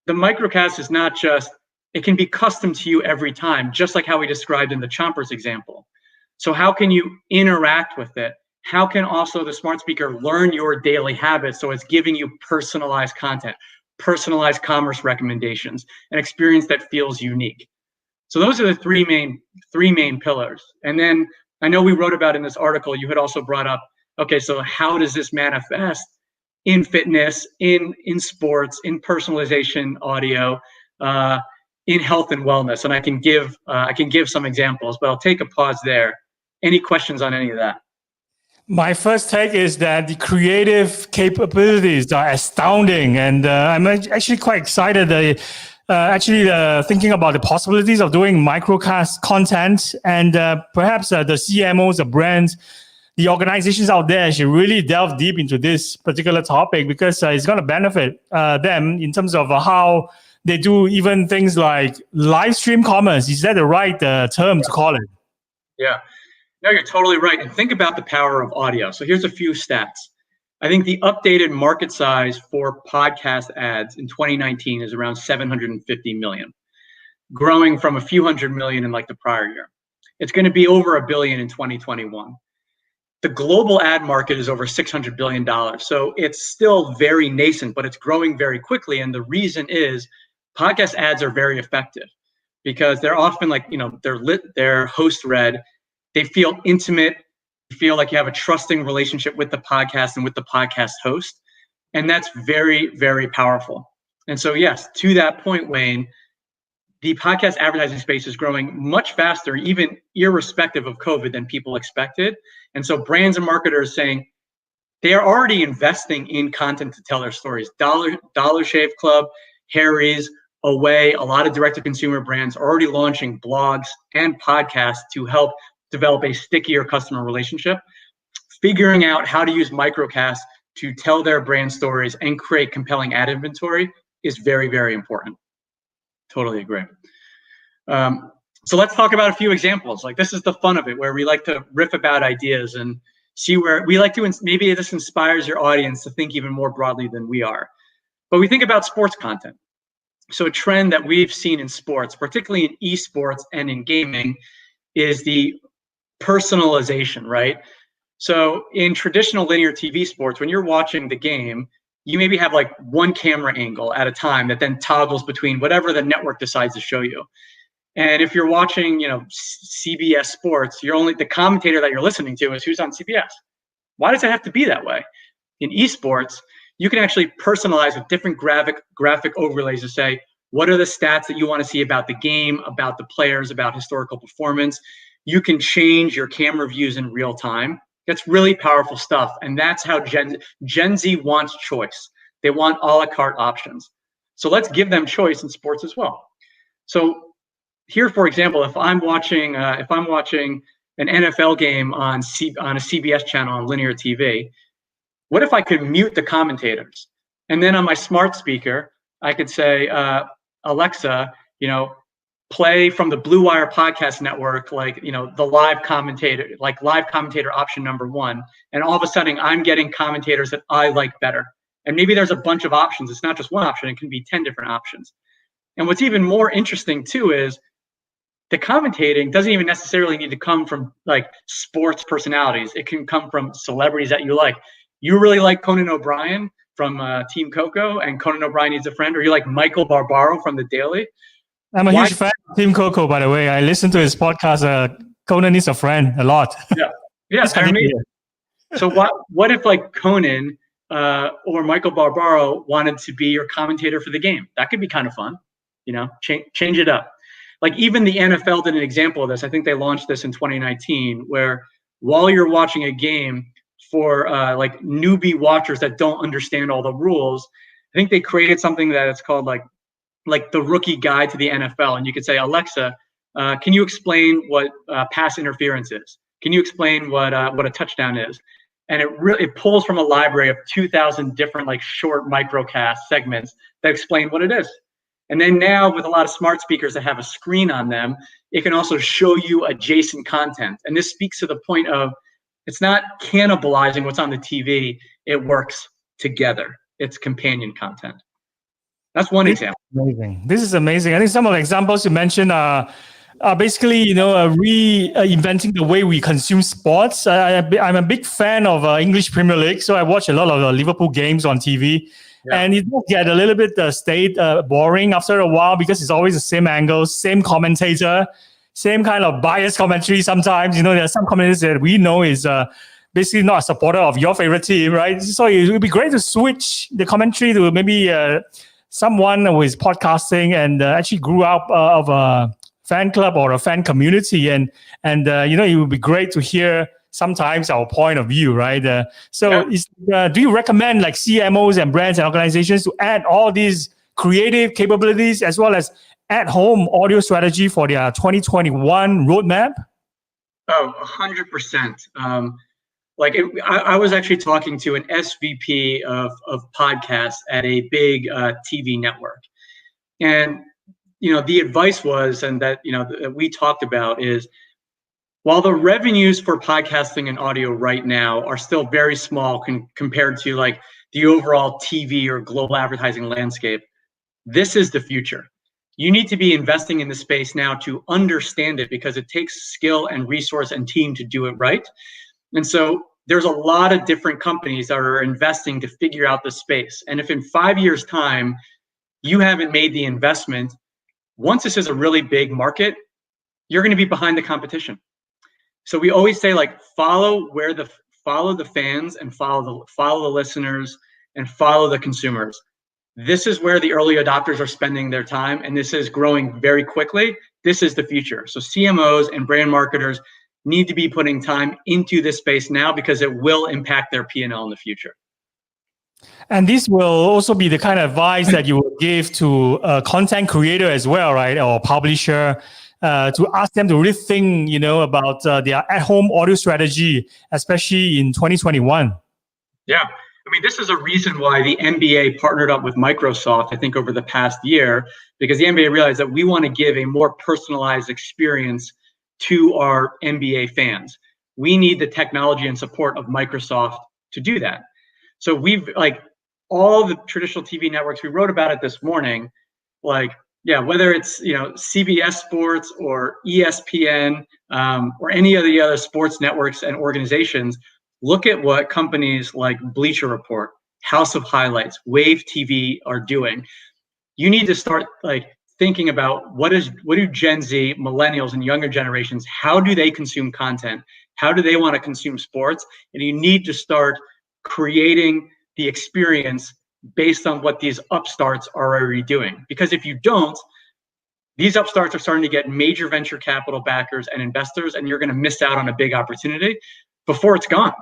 the microcast is not just, it can be custom to you every time, just like how we described in the Chompers example. So how can you interact with it? How can also the smart speaker learn your daily habits so it's giving you personalized content, personalized commerce recommendations, an experience that feels unique? So those are the three main pillars. And then I know we wrote about in this article, you had also brought up, okay, so how does this manifest in fitness, in sports, in personalization audio, in health and wellness? And I can give some examples, but I'll take a pause there. Any questions on any of that? My first take is that the creative capabilities are astounding, and I'm actually quite excited. Thinking about the possibilities of doing microcast content, and perhaps the CMOs, the brands, the organizations out there should really delve deep into this particular topic, because it's going to benefit them in terms of how they do even things like live stream commerce. Is that the right term to call it? Yeah. No, you're totally right. And think about the power of audio. So here's a few stats. I think the updated market size for podcast ads in 2019 is around 750 million, growing from a few hundred million in like the prior year. It's going to be over $1 billion in 2021. The global ad market is over $600 billion. So it's still very nascent, but it's growing very quickly. And the reason is podcast ads are very effective because they're often like, they're host read. They feel intimate. You feel like you have a trusting relationship with the podcast and with the podcast host. And that's very, very powerful. And so, yes, to that point, Wayne, the podcast advertising space is growing much faster, even irrespective of COVID, than people expected. And so brands and marketers saying they are already investing in content to tell their stories. Dollar Shave Club, Harry's, Away, a lot of direct-to-consumer brands are already launching blogs and podcasts to help develop a stickier customer relationship. Figuring out how to use microcasts to tell their brand stories and create compelling ad inventory is very, very important. Totally agree. So let's talk about a few examples. Like, this is the fun of it, where we like to riff about ideas and see where we like to, maybe this inspires your audience to think even more broadly than we are. But we think about sports content. So a trend that we've seen in sports, particularly in esports and in gaming, is the personalization, right? So in traditional linear TV sports, when you're watching the game, you maybe have like one camera angle at a time that then toggles between whatever the network decides to show you. And if you're watching, CBS Sports, the commentator that you're listening to is who's on CBS. Why does it have to be that way? In esports, you can actually personalize with different graphic overlays to say, what are the stats that you want to see about the game, about the players, about historical performance? You can change your camera views in real time. That's really powerful stuff. And that's how Gen Z wants choice. They want a la carte options. So let's give them choice in sports as well. So here, for example, if I'm watching an NFL game on a CBS channel on linear TV, what if I could mute the commentators? And then on my smart speaker, I could say, Alexa, play from the Blue Wire Podcast Network, the live commentator option number 1. And all of a sudden, I'm getting commentators that I like better. And maybe there's a bunch of options. It's not just one option. It can be 10 different options. And what's even more interesting, too, is the commentating doesn't even necessarily need to come from sports personalities. It can come from celebrities that you like. You really like Conan O'Brien from Team Coco and Conan O'Brien Needs a Friend, or you like Michael Barbaro from The Daily? I'm a huge fan of Team Coco, by the way. I listen to his podcast, Conan Needs a Friend, a lot. Yeah. So what if Conan or Michael Barbaro wanted to be your commentator for the game? That could be kind of fun, change it up. Even the NFL did an example of this. I think they launched this in 2019, where while you're watching a game, for newbie watchers that don't understand all the rules, I think they created something that it's called the rookie guide to the NFL. And you could say, Alexa, can you explain what pass interference is? Can you explain what a touchdown is? And it pulls from a library of 2,000 different short microcast segments that explain what it is. And then now with a lot of smart speakers that have a screen on them, it can also show you adjacent content. And this speaks to the point of, it's not cannibalizing what's on the TV. It works together. It's companion content. That's one example. Amazing. This is amazing. I think some of the examples you mentioned are basically, reinventing the way we consume sports. I'm a big fan of English Premier League, so I watch a lot of Liverpool games on TV. Yeah. And it does get a little bit boring after a while because it's always the same angles, same commentator, same kind of biased commentary sometimes. There are some commentators that we know is basically not a supporter of your favorite team, right? So it would be great to switch the commentary to maybe someone who is podcasting and actually grew up of a fan club or a fan community. And it would be great to hear sometimes our point of view, right? Do you recommend CMOs and brands and organizations to add all these creative capabilities as well as at-home audio strategy for their 2021 roadmap? Oh, 100%. I was actually talking to an SVP of podcasts at a big TV network. And, the advice was, and that we talked about is, while the revenues for podcasting and audio right now are still very small compared to the overall TV or global advertising landscape, this is the future. You need to be investing in the space now to understand it, because it takes skill and resource and team to do it right. And so there's a lot of different companies that are investing to figure out the space. And if in 5 years' time, you haven't made the investment, once this is a really big market, you're going to be behind the competition. So we always say follow the fans and follow the listeners and follow the consumers. This is where the early adopters are spending their time, and this is growing very quickly. This is the future. So CMOs and brand marketers need to be putting time into this space now, because it will impact their P&L in the future. And this will also be the kind of advice that you will give to a content creator as well, right? Or publisher, to ask them to really think, about their at-home audio strategy, especially in 2021. Yeah. This is a reason why the NBA partnered up with Microsoft, I think, over the past year, because the NBA realized that we want to give a more personalized experience to our NBA fans. We need the technology and support of Microsoft to do that. So we've all the traditional TV networks, we wrote about it this morning, whether it's, CBS Sports or ESPN or any of the other sports networks and organizations, look at what companies like Bleacher Report, House of Highlights, Wave TV are doing. You need to start thinking about what do Gen Z, millennials, and younger generations, how do they consume content? How do they want to consume sports? And you need to start creating the experience based on what these upstarts are already doing. Because if you don't, these upstarts are starting to get major venture capital backers and investors, and you're going to miss out on a big opportunity before it's gone.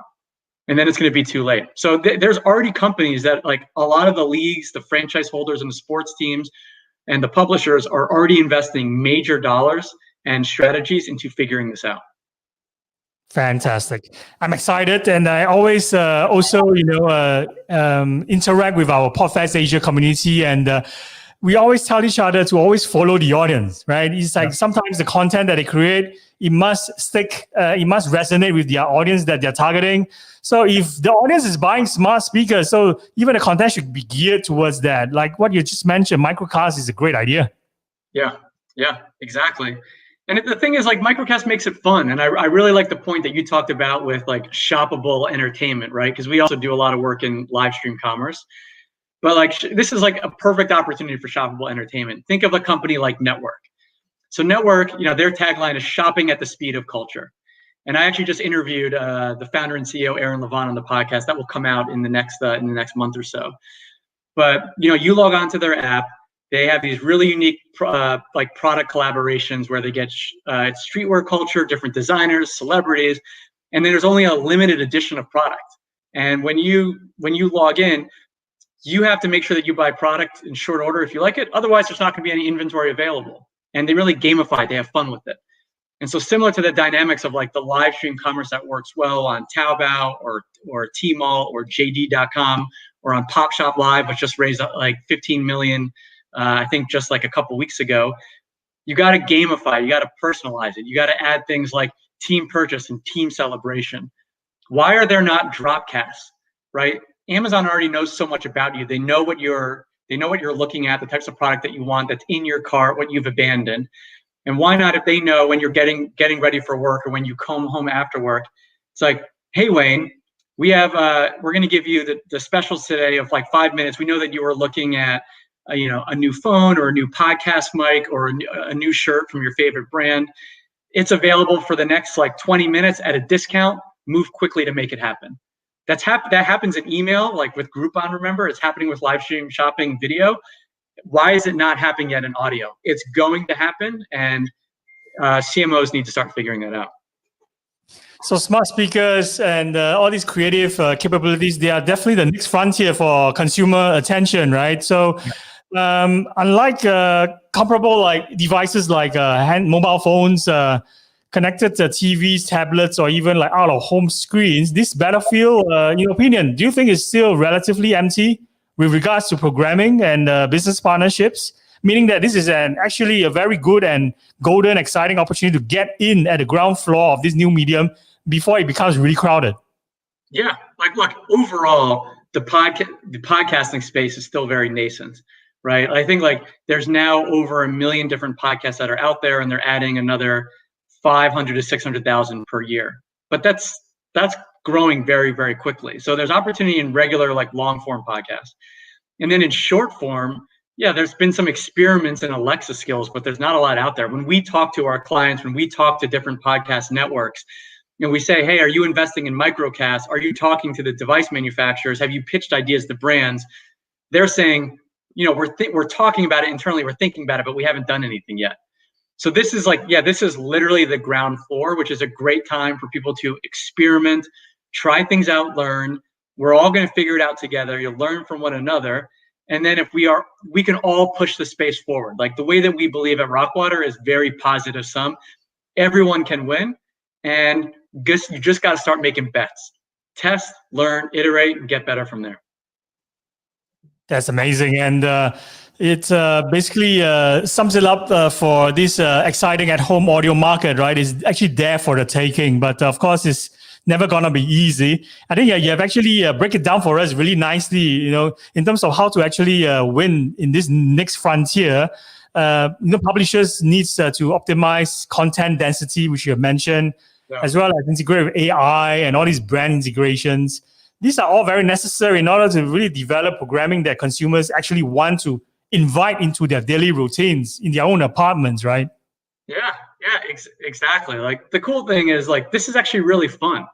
And then it's going to be too late. So there's already companies that, like, a lot of the leagues, the franchise holders and the sports teams and the publishers are already investing major dollars and strategies into figuring this out. Fantastic. I'm excited. And I always also, interact with our PodFest Asia community. And we always tell each other to always follow the audience, right? It's like sometimes the content that they create, it must stick, it must resonate with the audience that they're targeting. So if the audience is buying smart speakers, so even the content should be geared towards that. Like what you just mentioned, microcast is a great idea. Yeah, exactly. And the thing is, like, microcast makes it fun. And I really like the point that you talked about with, like, shoppable entertainment, right? Because we also do a lot of work in live stream commerce. But, like, this is like a perfect opportunity for shoppable entertainment. Think of a company like Network. So Network, their tagline is shopping at the speed of culture. And I actually just interviewed the founder and CEO, Erwin on the podcast. That will come out in the next month or so. But, you log on to their app. They have these really unique like product collaborations where they get streetwear culture, different designers, celebrities, and then there's only a limited edition of product. And when you log in, you have to make sure that you buy product in short order if you like it. Otherwise, there's not going to be any inventory available. And they really gamify it. They have fun with it. And so similar to the dynamics of, like, the live stream commerce that works well on Taobao or Tmall or JD.com or on Pop Shop Live, which just raised like 15 million, I think just like a couple weeks ago. You got to gamify, you got to personalize it. You got to add things like team purchase and team celebration. Why are there not drop casts, right? Amazon already knows so much about you. They know what you're looking at, the types of product that you want that's in your cart, what you've abandoned. And why not, if they know when you're getting ready for work or when you come home after work, it's like, hey, Wayne, we're going to give you the specials today of like 5 minutes. We know that you were looking at a new phone or a new podcast mic or a new shirt from your favorite brand. It's available for the next like 20 minutes at a discount. Move quickly to make it happen. That happens in email, like with Groupon, remember? It's happening with live stream shopping video. Why is it not happening yet in audio? It's going to happen, and CMOs need to start figuring that out. So smart speakers and all these creative capabilities, they are definitely the next frontier for consumer attention, right? So unlike comparable like devices like mobile phones, connected to TVs, tablets, or even like out-of-home screens, this battlefield, in your opinion, do you think is still relatively empty with regards to programming and business partnerships? Meaning that this is actually a very good and golden, exciting opportunity to get in at the ground floor of this new medium before it becomes really crowded. Yeah, like, look, overall, the podcasting space is still very nascent, right? I think like there's now over 1 million different podcasts that are out there, and they're adding another 500 to 600,000 per year. But that's growing very, very quickly. So there's opportunity in regular, like, long form podcasts. And then in short form, yeah, there's been some experiments in Alexa skills, but there's not a lot out there. When we talk to our clients, when we talk to different podcast networks, we say, hey, are you investing in microcasts? Are you talking to the device manufacturers? Have you pitched ideas to brands? They're saying, we're talking about it internally, we're thinking about it, but we haven't done anything yet. So this is this is literally the ground floor, which is a great time for people to experiment, try things out, learn. We're all going to figure it out together. You'll learn from one another. And then if we can all push the space forward. Like the way that we believe at Rockwater is very positive sum. Everyone can win. And you just got to start making bets. Test, learn, iterate, and get better from there. That's amazing. And it basically sums it up for this exciting at-home audio market, right? It's actually there for the taking. But of course, it's never going to be easy. I think you have actually break it down for us really nicely, in terms of how to actually win in this next frontier. Publishers needs to optimize content density, which you have mentioned, as well as integrate with AI and all these brand integrations. These are all very necessary in order to really develop programming that consumers actually want to invite into their daily routines in their own apartments, right? Yeah, Yeah, exactly. Like the cool thing is like this is actually really fun,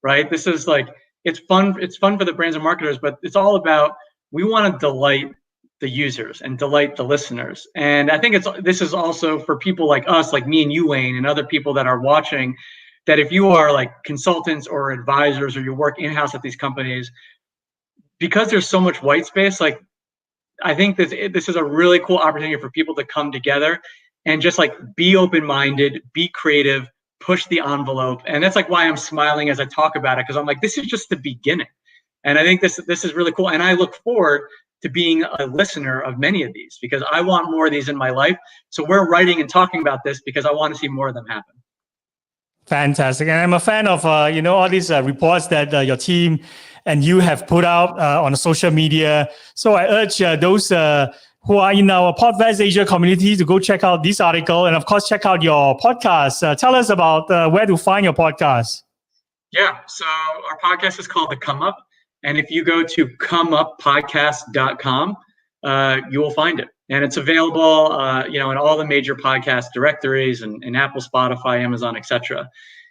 right? This is like it's fun. It's fun for the brands and marketers, but it's all about we want to delight the users and delight the listeners. And I think this is also for people like us, like me and you, Wayne, and other people that are watching. That if you are like consultants or advisors or you work in-house at these companies, because there's so much white space, like I think this is a really cool opportunity for people to come together and just like be open-minded, be creative, push the envelope. And that's like why I'm smiling as I talk about it, because I'm like, this is just the beginning. And I think this is really cool. And I look forward to being a listener of many of these because I want more of these in my life. So we're writing and talking about this because I want to see more of them happen. Fantastic. And I'm a fan of, all these reports that your team and you have put out on the social media. So I urge those who are in our PodFest Asia community to go check out this article and, of course, check out your podcast. Tell us about where to find your podcast. Yeah. So our podcast is called The Come Up. And if you go to comeuppodcast.com, you will find it. And it's available, in all the major podcast directories and Apple, Spotify, Amazon, etc.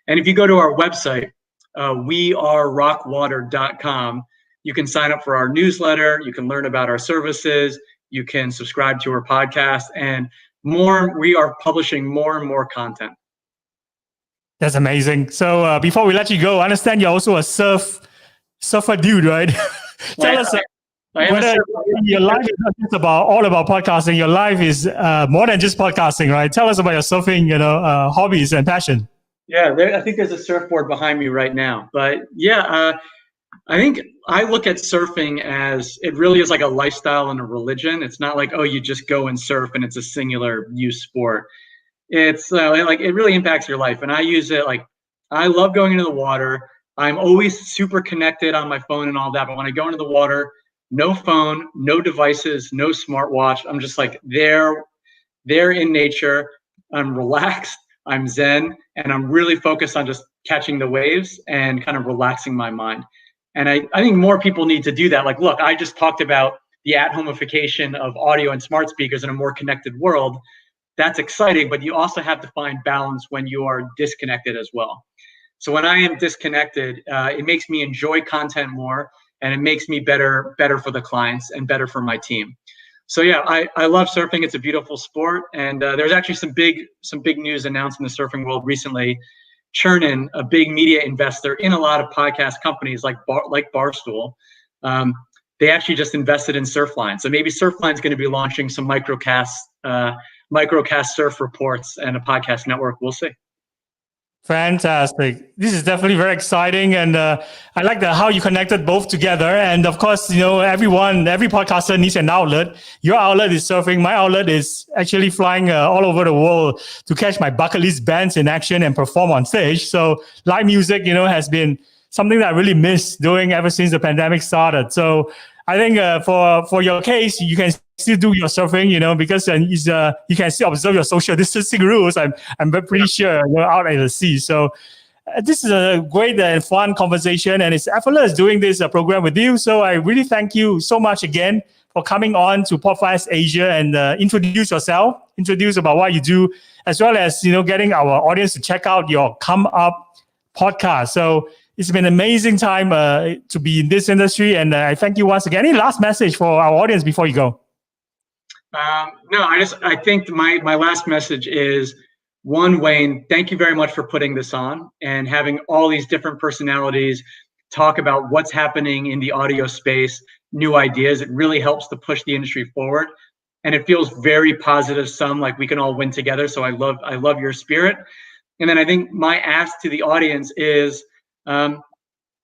And if you go to our website, wearerockwater.com, you can sign up for our newsletter. You can learn about our services. You can subscribe to our podcast and more. We are publishing more and more content. That's amazing. So before we let you go, I understand you're also a surfer dude, right? Tell us whether your life is not just all about podcasting. Your life is more than just podcasting, right? Tell us about your surfing, hobbies and passion. Yeah, I think there's a surfboard behind me right now. But yeah, I think I look at surfing as it really is like a lifestyle and a religion. It's not like, oh, you just go and surf and it's a singular use sport. It's like it really impacts your life. And I use it like I love going into the water. I'm always super connected on my phone and all that. But when I go into the water, no phone, no devices, no smartwatch. I'm just like there in nature. I'm relaxed. I'm zen, and I'm really focused on just catching the waves and kind of relaxing my mind. And I think more people need to do that. Like, look, I just talked about the at-homeification of audio and smart speakers in a more connected world. That's exciting, but you also have to find balance when you are disconnected as well. So when I am disconnected, it makes me enjoy content more, and it makes me better for the clients and better for my team. So yeah, I love surfing. It's a beautiful sport, and there's actually some big news announced in the surfing world recently. Chernin, a big media investor in a lot of podcast companies like Barstool, they actually just invested in Surfline. So maybe Surfline's going to be launching some microcast surf reports and a podcast network. We'll see. Fantastic. This is definitely very exciting. And I like how you connected both together. And of course, every podcaster needs an outlet. Your outlet is surfing. My outlet is actually flying all over the world to catch my bucket list bands in action and perform on stage. So live music, has been something that I really miss doing ever since the pandemic started. So I think for your case, you can still do your surfing, because you can still observe your social distancing rules. I'm pretty sure you're out at the sea. So this is a great and fun conversation, and it's effortless doing this program with you. So I really thank you so much again for coming on to PodFest Asia and introduce yourself, introduce about what you do, as well as getting our audience to check out your Come Up podcast. So it's been an amazing time to be in this industry, and I thank you once again. Any last message for our audience before you go? No, I think my last message is, one, Wayne, thank you very much for putting this on and having all these different personalities talk about what's happening in the audio space, new ideas. It really helps to push the industry forward, and it feels very positive. Like we can all win together. So I love your spirit. And then I think my ask to the audience is, the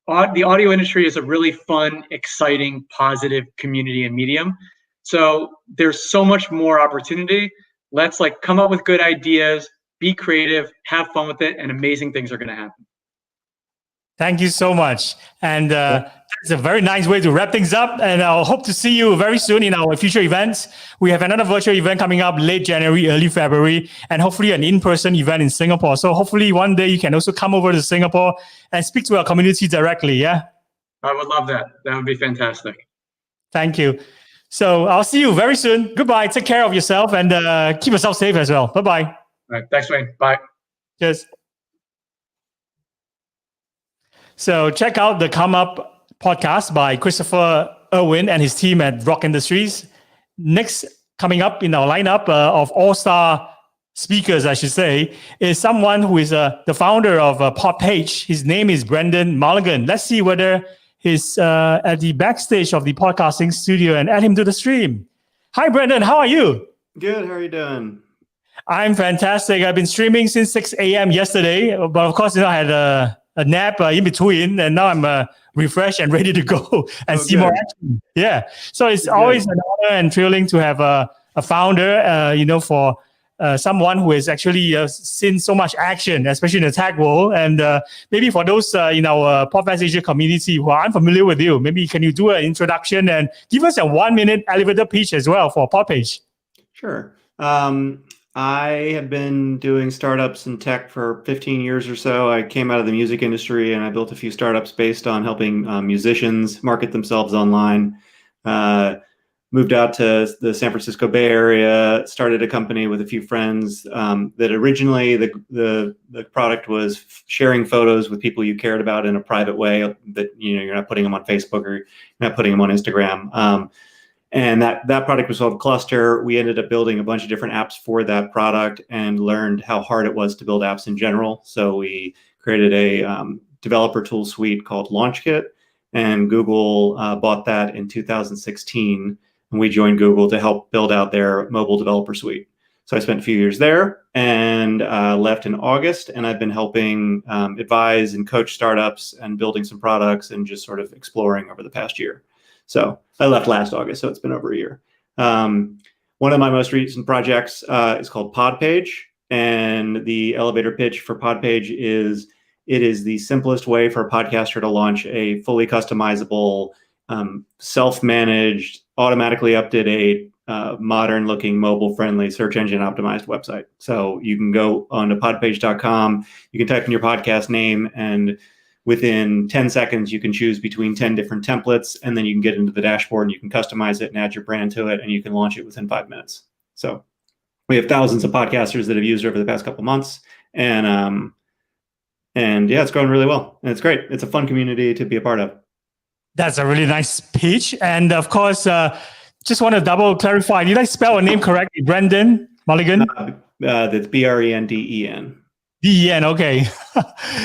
audio industry is a really fun, exciting, positive community and medium. So there's so much more opportunity. Let's come up with good ideas, be creative, have fun with it, and amazing things are going to happen. Thank you so much. And that's a very nice way to wrap things up. And I'll hope to see you very soon in our future events. We have another virtual event coming up late January, early February, and hopefully an in-person event in Singapore. So hopefully one day you can also come over to Singapore and speak to our community directly. Yeah. I would love that. That would be fantastic. Thank you. So I'll see you very soon. Goodbye. Take care of yourself and keep yourself safe as well. Bye-bye. All right. Thanks, Wayne. Bye. Cheers. So check out the Come Up podcast by Christopher Erwin and his team at Rock Industries. Next, coming up in our lineup of all-star speakers, I should say, is someone who is the founder of PodPage. His name is Brenden Mulligan. Let's see whether he's at the backstage of the podcasting studio and add him to the stream. Hi, Brenden. How are you? Good. How are you doing? I'm fantastic. I've been streaming since 6 a.m. yesterday, but of course, I had a nap in between, and now I'm refreshed and ready to go and see more action. Yeah. So it's always an honor and thrilling to have a founder, for someone who has actually seen so much action, especially in the tech world. And maybe for those in our PodFest Asia community who are unfamiliar with you, maybe can you do an introduction and give us a 1-minute elevator pitch as well for PodPage? Sure. I have been doing startups in tech for 15 years or so. I came out of the music industry and I built a few startups based on helping musicians market themselves online. Moved out to the San Francisco Bay Area, started a company with a few friends that originally the product was sharing photos with people you cared about in a private way that, you're not putting them on Facebook or you're not putting them on Instagram. And that product was called Cluster. We ended up building a bunch of different apps for that product and learned how hard it was to build apps in general. So we created a developer tool suite called LaunchKit, and Google bought that in 2016. And we joined Google to help build out their mobile developer suite. So I spent a few years there and left in August. And I've been helping advise and coach startups and building some products and just sort of exploring over the past year. So I left last August, so it's been over a year. One of my most recent projects is called PodPage. And the elevator pitch for PodPage is it is the simplest way for a podcaster to launch a fully customizable, self-managed, automatically up-to-date, modern-looking, mobile-friendly, search engine optimized website. So you can go on to podpage.com, you can type in your podcast name, and within 10 seconds, you can choose between 10 different templates, and then you can get into the dashboard and you can customize it and add your brand to it, and you can launch it within 5 minutes. So we have thousands of podcasters that have used it over the past couple months, and yeah, it's going really well, and it's great. It's a fun community to be a part of. That's a really nice pitch, and of course, just want to double clarify. Did I spell your name correctly, Brenden Mulligan? That's Brenden. DEN, okay.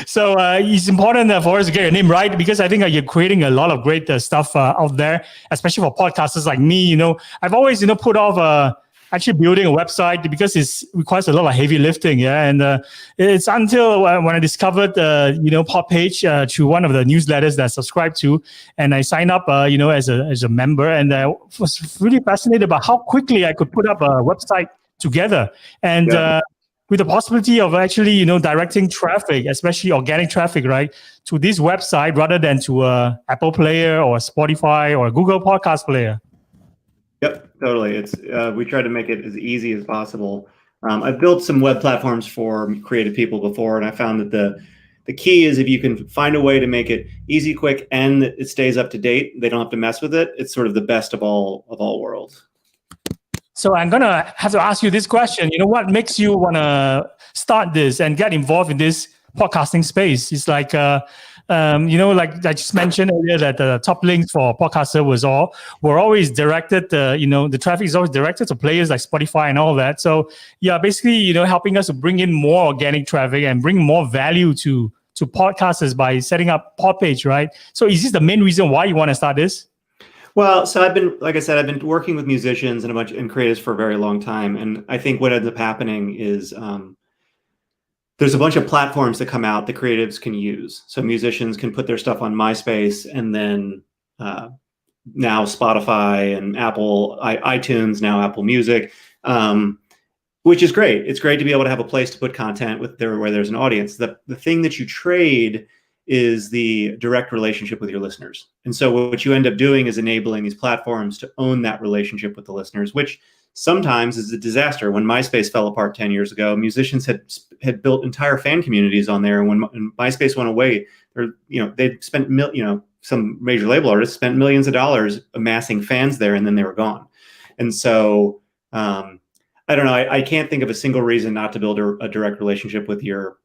So it's important for us to get your name right, because I think you're creating a lot of great stuff out there, especially for podcasters like me. I've always put off actually building a website because it requires a lot of heavy lifting. Yeah, and it's until when I discovered PodPage through one of the newsletters that I subscribed to, and I signed up as a member, and I was really fascinated about how quickly I could put up a website together. And with the possibility of actually, directing traffic, especially organic traffic, right, to this website rather than to Apple Player or Spotify or Google Podcast Player. Yep, totally. It's we try to make it as easy as possible. I've built some web platforms for creative people before, and I found that the key is if you can find a way to make it easy, quick, and it stays up to date, they don't have to mess with it. It's sort of the best of all worlds. So I'm going to have to ask you this question. What makes you want to start this and get involved in this podcasting space? It's like, like I just mentioned earlier that the top links for podcasters were always directed, the traffic is always directed to players like Spotify and all that. So yeah, basically, helping us to bring in more organic traffic and bring more value to podcasters by setting up PodPage, right? So is this the main reason why you want to start this? Well, so I've been working with musicians and creatives for a very long time. And I think what ends up happening is there's a bunch of platforms that come out that creatives can use. So musicians can put their stuff on MySpace, and then now Spotify and Apple, iTunes, now Apple Music, which is great. It's great to be able to have a place to put content where there's an audience. The thing that you trade is the direct relationship with your listeners. And so what you end up doing is enabling these platforms to own that relationship with the listeners, which sometimes is a disaster. When MySpace fell apart 10 years ago, musicians had built entire fan communities on there. And when MySpace went away, they'd spent, some major label artists spent millions of dollars amassing fans there, and then they were gone. And so I I don't know. I can't think of a single reason not to build a direct relationship with your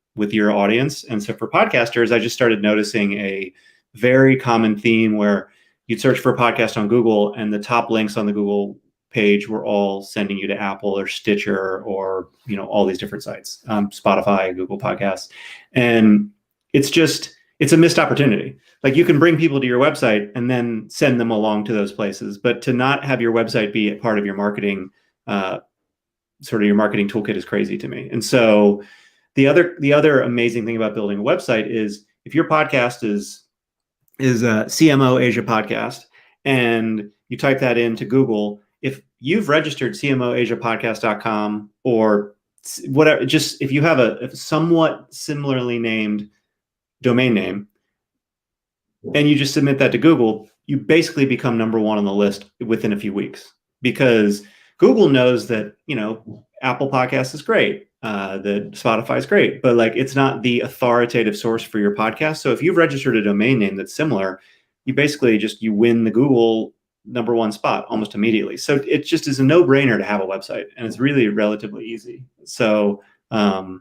audience. And so for podcasters, I just started noticing a very common theme where you'd search for a podcast on Google and the top links on the Google page were all sending you to Apple or Stitcher or, all these different sites, Spotify, Google Podcasts. And it's a missed opportunity. Like, you can bring people to your website and then send them along to those places, but to not have your website be a part of your marketing, sort of your marketing toolkit, is crazy to me. And so the other amazing thing about building a website is if your podcast is a CMO Asia podcast and you type that into Google, if you've registered cmoasiapodcast.com or whatever, just if you have a somewhat similarly named domain name and you just submit that to Google, you basically become number one on the list within a few weeks, because Google knows that, Apple Podcasts is great, the Spotify is great, but like, it's not the authoritative source for your podcast. So if you've registered a domain name that's similar, you basically you win the Google number one spot almost immediately. So it just is a no-brainer to have a website, and it's really relatively easy. So so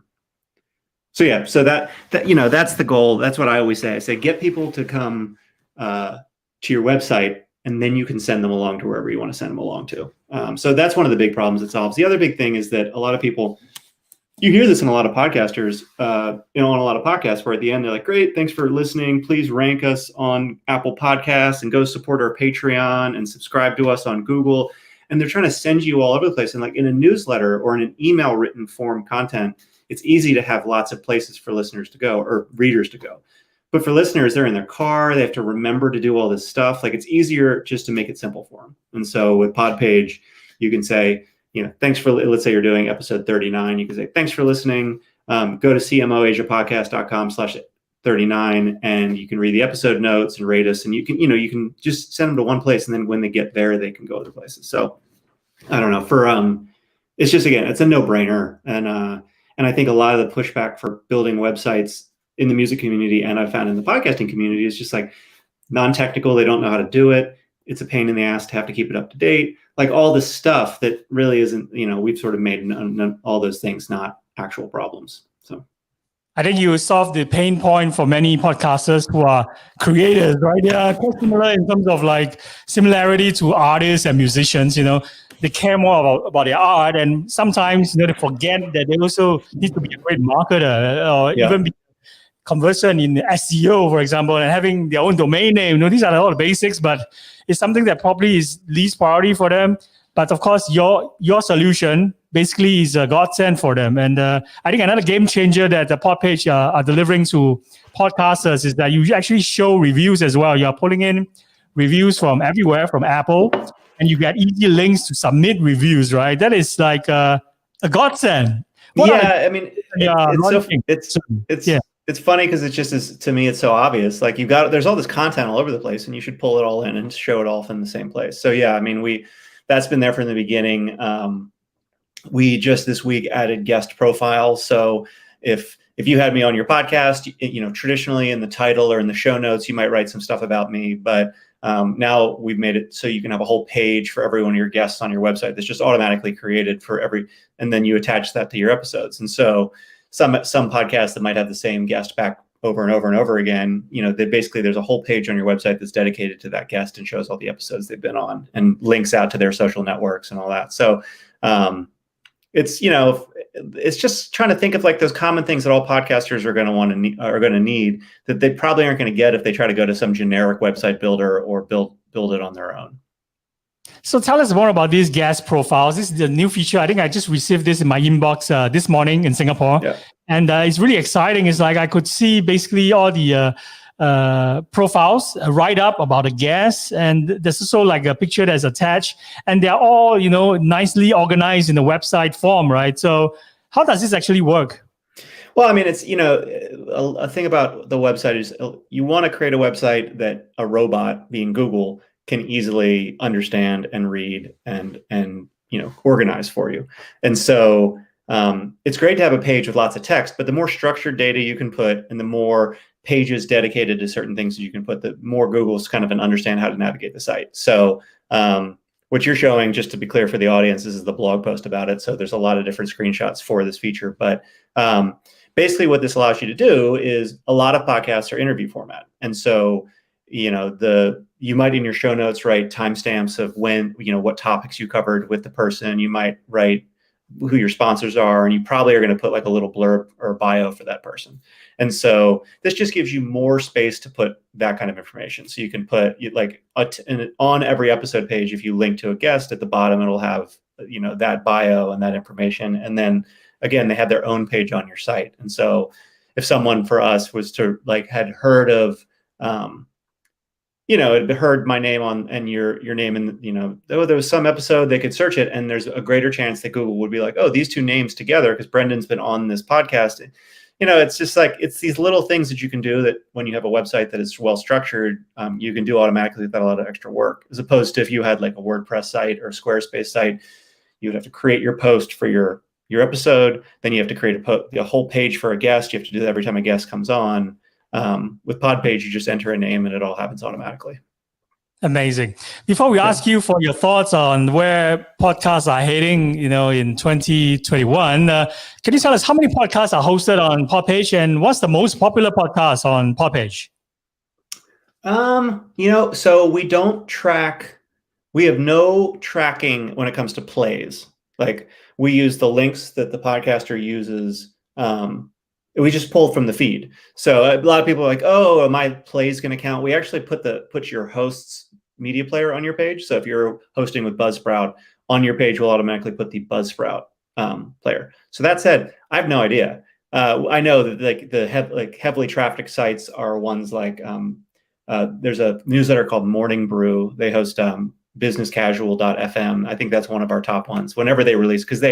that that's the goal. That's what I always say. I say, get people to come to your website, and then you can send them along to wherever you want to send them along to. So that's one of the big problems it solves. The other big thing is that a lot of people, you hear this in a lot of podcasters, on a lot of podcasts, where at the end they're like, great, thanks for listening. Please rank us on Apple Podcasts and go support our Patreon and subscribe to us on Google. And they're trying to send you all over the place. And like in a newsletter or in an email written form content, it's easy to have lots of places for listeners to go or readers to go. But for listeners, they're in their car. They have to remember to do all this stuff. Like, it's easier just to make it simple for them. And so with PodPage, you can say, thanks for, let's say you're doing episode 39. You can say, thanks for listening. Go to cmoasiapodcast.com/39 and you can read the episode notes and rate us. And you can just send them to one place. And then when they get there, they can go other places. So I don't know, it's just, again, it's a no brainer. And I think a lot of the pushback for building websites in the music community, and I've found in the podcasting community, is just like non-technical. They don't know how to do it. It's a pain in the ass to have to keep it up to date. Like all this stuff that really isn't, we've sort of made all those things not actual problems. So I think you solved the pain point for many podcasters who are creators, right? They are quite similar in terms of like similarity to artists and musicians. They care more about their art, and sometimes they forget that they also need to be a great marketer or even be conversant in SEO, for example, and having their own domain name. These are a lot of basics, but it's something that probably is least priority for them. But of course, your solution basically is a godsend for them. And I think another game changer that the PodPage are delivering to podcasters is that you actually show reviews as well. You're pulling in reviews from everywhere, from Apple, and you get easy links to submit reviews, right? That is like a godsend. It's funny because it's just, to me, it's so obvious. Like, there's all this content all over the place, and you should pull it all in and show it all in the same place. So yeah, that's been there from the beginning. We just this week added guest profiles. So if you had me on your podcast, traditionally in the title or in the show notes, you might write some stuff about me, but now we've made it so you can have a whole page for every one of your guests on your website that's just automatically created for and then you attach that to your episodes. And so some podcasts that might have the same guest back over and over and over again, there's a whole page on your website that's dedicated to that guest and shows all the episodes they've been on and links out to their social networks and all that. So it's just trying to think of like those common things that all podcasters are going to need that they probably aren't going to get if they try to go to some generic website builder or build it on their own. So tell us more about these guest profiles. This is the new feature. I think I just received this in my inbox this morning in Singapore. Yeah. And it's really exciting. It's like I could see basically all the profiles, write up about a guest. And there's also like a picture that's attached. And they're all, nicely organized in the website form, right? So how does this actually work? Well, it's, a thing about the website is you want to create a website that a robot, being Google, can easily understand and read and organize for you. And so it's great to have a page with lots of text, but the more structured data you can put and the more pages dedicated to certain things that you can put, the more Google's kind of understand how to navigate the site. So what you're showing, just to be clear for the audience, this is the blog post about it. So there's a lot of different screenshots for this feature. But basically what this allows you to do is a lot of podcasts are interview format. And so, you might in your show notes write timestamps of when, what topics you covered with the person. You might write who your sponsors are, and you probably are going to put like a little blurb or bio for that person. And so this just gives you more space to put that kind of information. So you can put on every episode page, if you link to a guest at the bottom, it'll have, that bio and that information. And then again, they have their own page on your site. And so if someone for us was to had heard of, had heard my name and your name, and there was some episode, they could search it, and there's a greater chance that Google would be like, oh, these two names together, because Brendan's been on this podcast. It's just it's these little things that you can do that when you have a website that is well structured, you can do automatically without a lot of extra work, as opposed to if you had like a WordPress site or a Squarespace site, you would have to create your post for your episode, then you have to create a whole page for a guest. You have to do that every time a guest comes on. With PodPage, you just enter a name and it all happens automatically. Amazing. Before we ask you for your thoughts on where podcasts are heading, in 2021, can you tell us how many podcasts are hosted on PodPage, and what's the most popular podcast on PodPage? So we don't track. We have no tracking when it comes to plays. Like, we use the links that the podcaster uses. We just pull from the feed. So a lot of people are like, oh, my plays going to count. We actually put your host's media player on your page. So if you're hosting with Buzzsprout, on your page will automatically put the Buzzsprout player. So that said, I have no idea. I know that heavily trafficked sites are ones like there's a newsletter called Morning Brew. They host businesscasual.fm. I think that's one of our top ones. Whenever they release, because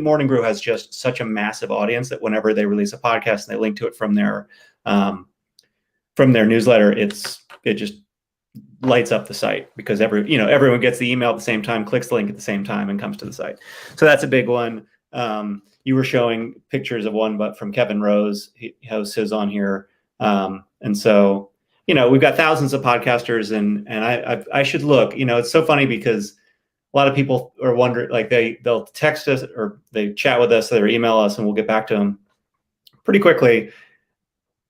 Morning Brew has just such a massive audience that whenever they release a podcast and they link to it from their newsletter, it just lights up the site, because everyone gets the email at the same time, clicks the link at the same time, and comes to the site. So that's a big one. You were showing pictures of one, but from Kevin Rose, he hosts his on here, and so. We've got thousands of podcasters, and I should look. It's so funny because a lot of people are wondering, they'll text us or they chat with us, or email us, and we'll get back to them pretty quickly.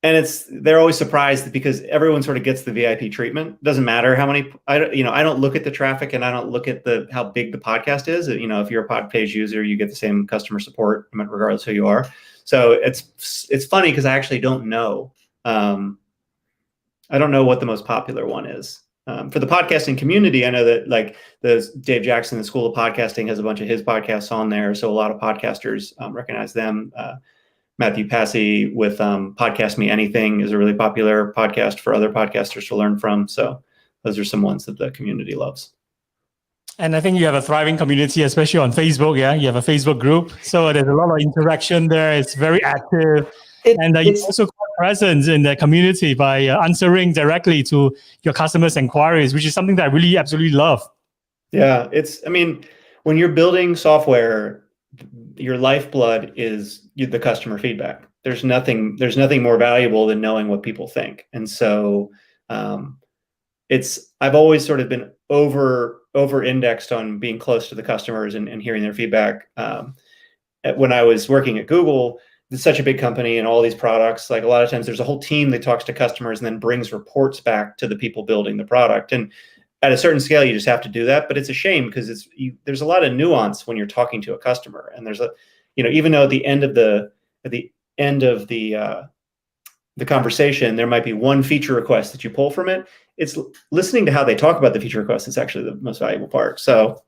And they're always surprised because everyone sort of gets the VIP treatment. Doesn't matter how many. I don't look at the traffic, and I don't look at how big the podcast is. If you're a PodPage user, you get the same customer support regardless who you are. So it's funny because I actually don't know. I don't know what the most popular one is. For the podcasting community, I know that Dave Jackson, the School of Podcasting, has a bunch of his podcasts on there. So a lot of podcasters recognize them. Matthew Passy with Podcast Me Anything is a really popular podcast for other podcasters to learn from. So those are some ones that the community loves. And I think you have a thriving community, especially on Facebook. Yeah, you have a Facebook group. So there's a lot of interaction there. It's very active. And you also quite present in the community by answering directly to your customers' inquiries, which is something that I really absolutely love. Yeah, when you're building software, your lifeblood is the customer feedback. There's nothing more valuable than knowing what people think. And so I've always sort of been over indexed on being close to the customers and hearing their feedback. When I was working at Google, it's such a big company and all these products, a lot of times there's a whole team that talks to customers and then brings reports back to the people building the product. And at a certain scale, you just have to do that. But it's a shame because there's a lot of nuance when you're talking to a customer. And there's even though at the end of the conversation, there might be one feature request that you pull from it. It's listening to how they talk about the feature request is actually the most valuable part. So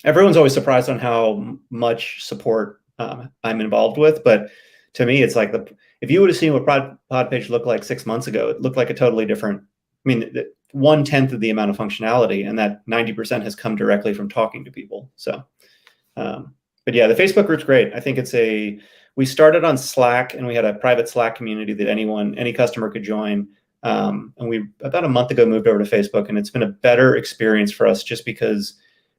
everyone's always surprised on how much support I'm involved with, but to me, it's if you would have seen what PodPage looked like 6 months ago, it looked like a totally different. 1/10 of the amount of functionality, and that 90% has come directly from talking to people. So, but yeah, the Facebook group's great. I think we started on Slack, and we had a private Slack community that any customer could join. And we about a month ago moved over to Facebook, and it's been a better experience for us just because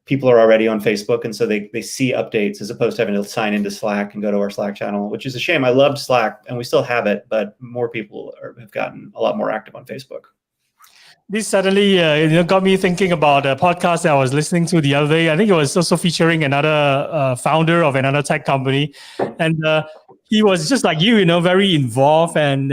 people are already on Facebook, and so they see updates as opposed to having to sign into Slack and go to our Slack channel, which is a shame. I loved Slack, and we still have it, but more people have gotten a lot more active on Facebook. This suddenly got me thinking about a podcast that I was listening to the other day. I think it was also featuring another founder of another tech company, and he was just like you, very involved and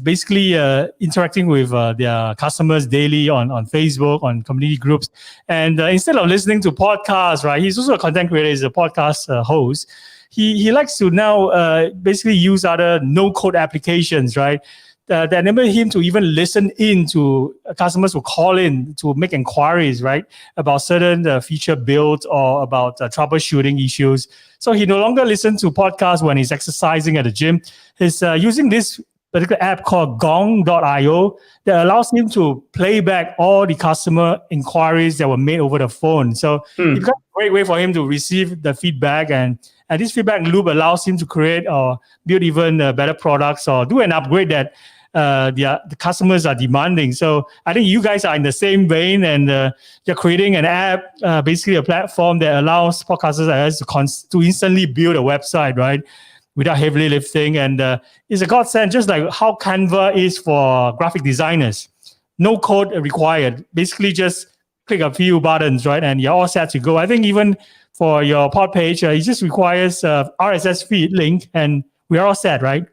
basically interacting with their customers daily on Facebook, on community groups. And instead of listening to podcasts, right, he's also a content creator, he's a podcast host. He likes to now basically use other no-code applications, right? That enable him to even listen in to customers who call in to make inquiries, right, about certain feature builds or about troubleshooting issues. So he no longer listens to podcasts when he's exercising at the gym. He's using this particular app called gong.io that allows him to play back all the customer inquiries that were made over the phone. So it becomes a great way for him to receive the feedback, and this feedback loop allows him to create or build even better products or do an upgrade that the customers are demanding. So I think you guys are in the same vein, and you're creating an app, basically a platform that allows podcasters like us to instantly build a website, right, without heavily lifting. And it's a godsend, just like how Canva is for graphic designers. No code required. Basically, just click a few buttons, right, and you're all set to go. I think even for your pod page, it just requires RSS feed link, and we're all set, right?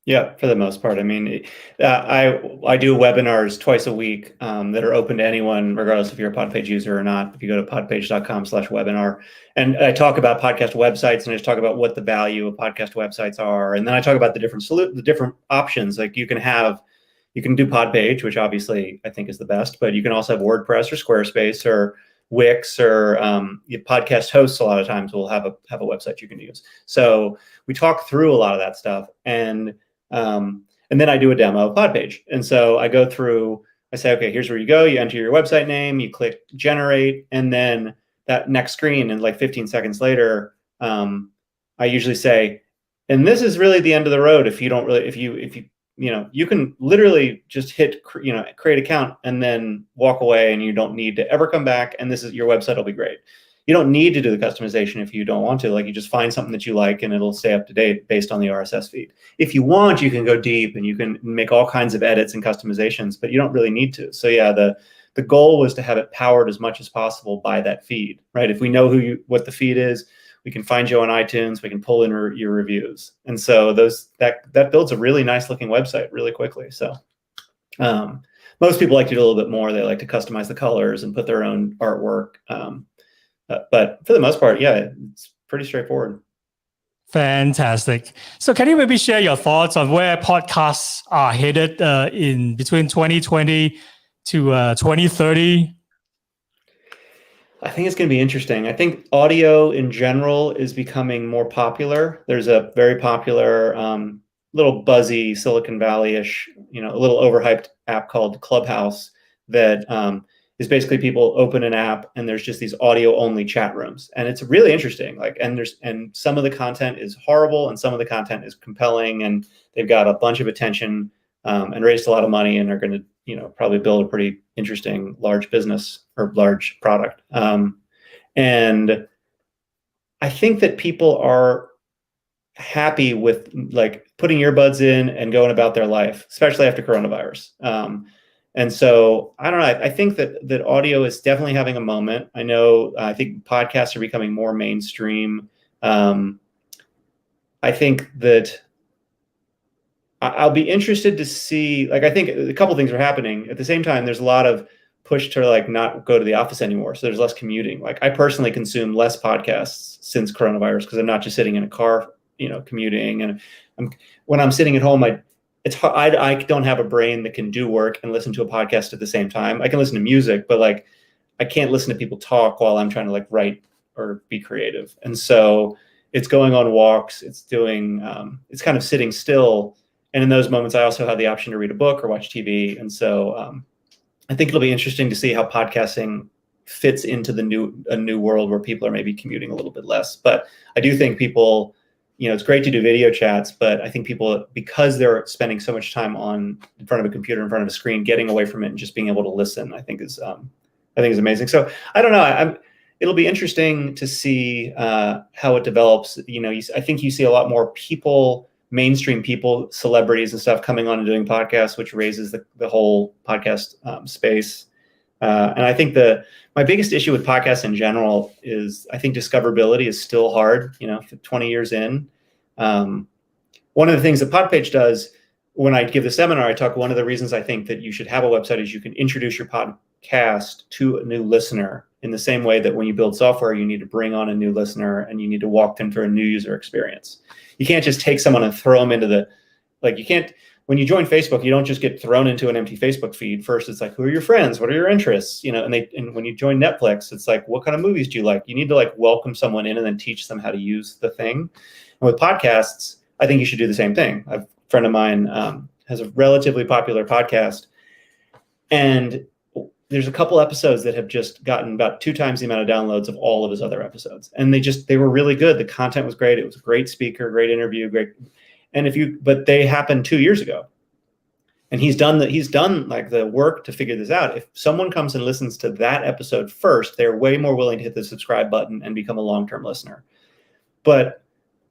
Yeah, for the most part. I mean, I do webinars twice a week that are open to anyone, regardless if you're a PodPage user or not. If you go to podpage.com/webinar, and I talk about podcast websites, and I just talk about what the value of podcast websites are, and then I talk about the different options. Like you can do PodPage, which obviously I think is the best, but you can also have WordPress or Squarespace or Wix or podcast hosts. A lot of times will have a website you can use. So we talk through a lot of that stuff, and then I do a demo of PodPage. And so I go through, I say, okay, here's where you go. You enter your website name, you click generate, and then that next screen, and like 15 seconds later, I usually say, and this is really the end of the road. If you can literally just hit, create account and then walk away, and you don't need to ever come back. And your website will be great. You don't need to do the customization if you don't want to. Like, you just find something that you like, and it'll stay up to date based on the RSS feed. If you want, you can go deep and you can make all kinds of edits and customizations, but you don't really need to. So yeah, the goal was to have it powered as much as possible by that feed, right? If we know what the feed is, we can find you on iTunes. We can pull in your reviews, and so that builds a really nice looking website really quickly. So most people like to do a little bit more. They like to customize the colors and put their own artwork. But for the most part, yeah, it's pretty straightforward. Fantastic. So can you maybe share your thoughts on where podcasts are headed in between 2020 to 2030? I think it's going to be interesting. I think audio in general is becoming more popular. There's a very popular, little buzzy Silicon Valley-ish, a little overhyped app called Clubhouse that is basically people open an app and there's just these audio only chat rooms. And it's really interesting. And some of the content is horrible and some of the content is compelling, and they've got a bunch of attention and raised a lot of money, and are going to, probably build a pretty interesting large business or large product. And I think that people are happy with putting earbuds in and going about their life, especially after coronavirus. And so I don't know. I think that audio is definitely having a moment. I think podcasts are becoming more mainstream. I think that I'll be interested to see, I think a couple things are happening at the same time. There's a lot of push to not go to the office anymore. So there's less commuting. I personally consume less podcasts since coronavirus because I'm not just sitting in a car, commuting. And when I'm sitting at home, it's hard. I don't have a brain that can do work and listen to a podcast at the same time. I can listen to music, but I can't listen to people talk while I'm trying to write or be creative. And so it's going on walks. It's doing, it's kind of sitting still. And in those moments, I also have the option to read a book or watch TV. And so I think it'll be interesting to see how podcasting fits into a new world where people are maybe commuting a little bit less. But I do think people, it's great to do video chats, but I think people, because they're spending so much time in front of a computer, in front of a screen, getting away from it and just being able to listen, I think is amazing. So I don't know. It'll be interesting to see how it develops. I think you see a lot more people mainstream people, celebrities and stuff coming on and doing podcasts, which raises the whole podcast space. And I think my biggest issue with podcasts in general is I think discoverability is still hard, 20 years in. One of the things that PodPage does when I give the seminar, one of the reasons I think that you should have a website is you can introduce your podcast to a new listener in the same way that when you build software, you need to bring on a new listener and you need to walk them through a new user experience. You can't just take someone and throw them into when you join Facebook, you don't just get thrown into an empty Facebook feed. First, it's like, who are your friends? What are your interests? And when you join Netflix, it's like, what kind of movies do you like? You need to welcome someone in and then teach them how to use the thing. And with podcasts, I think you should do the same thing. A friend of mine has a relatively popular podcast, and there's a couple episodes that have just gotten about 2 times the amount of downloads of all of his other episodes. And they were really good. The content was great. It was a great speaker, great interview, great. But they happened 2 years ago, and he's done the work to figure this out. If someone comes and listens to that episode first, they're way more willing to hit the subscribe button and become a long-term listener. But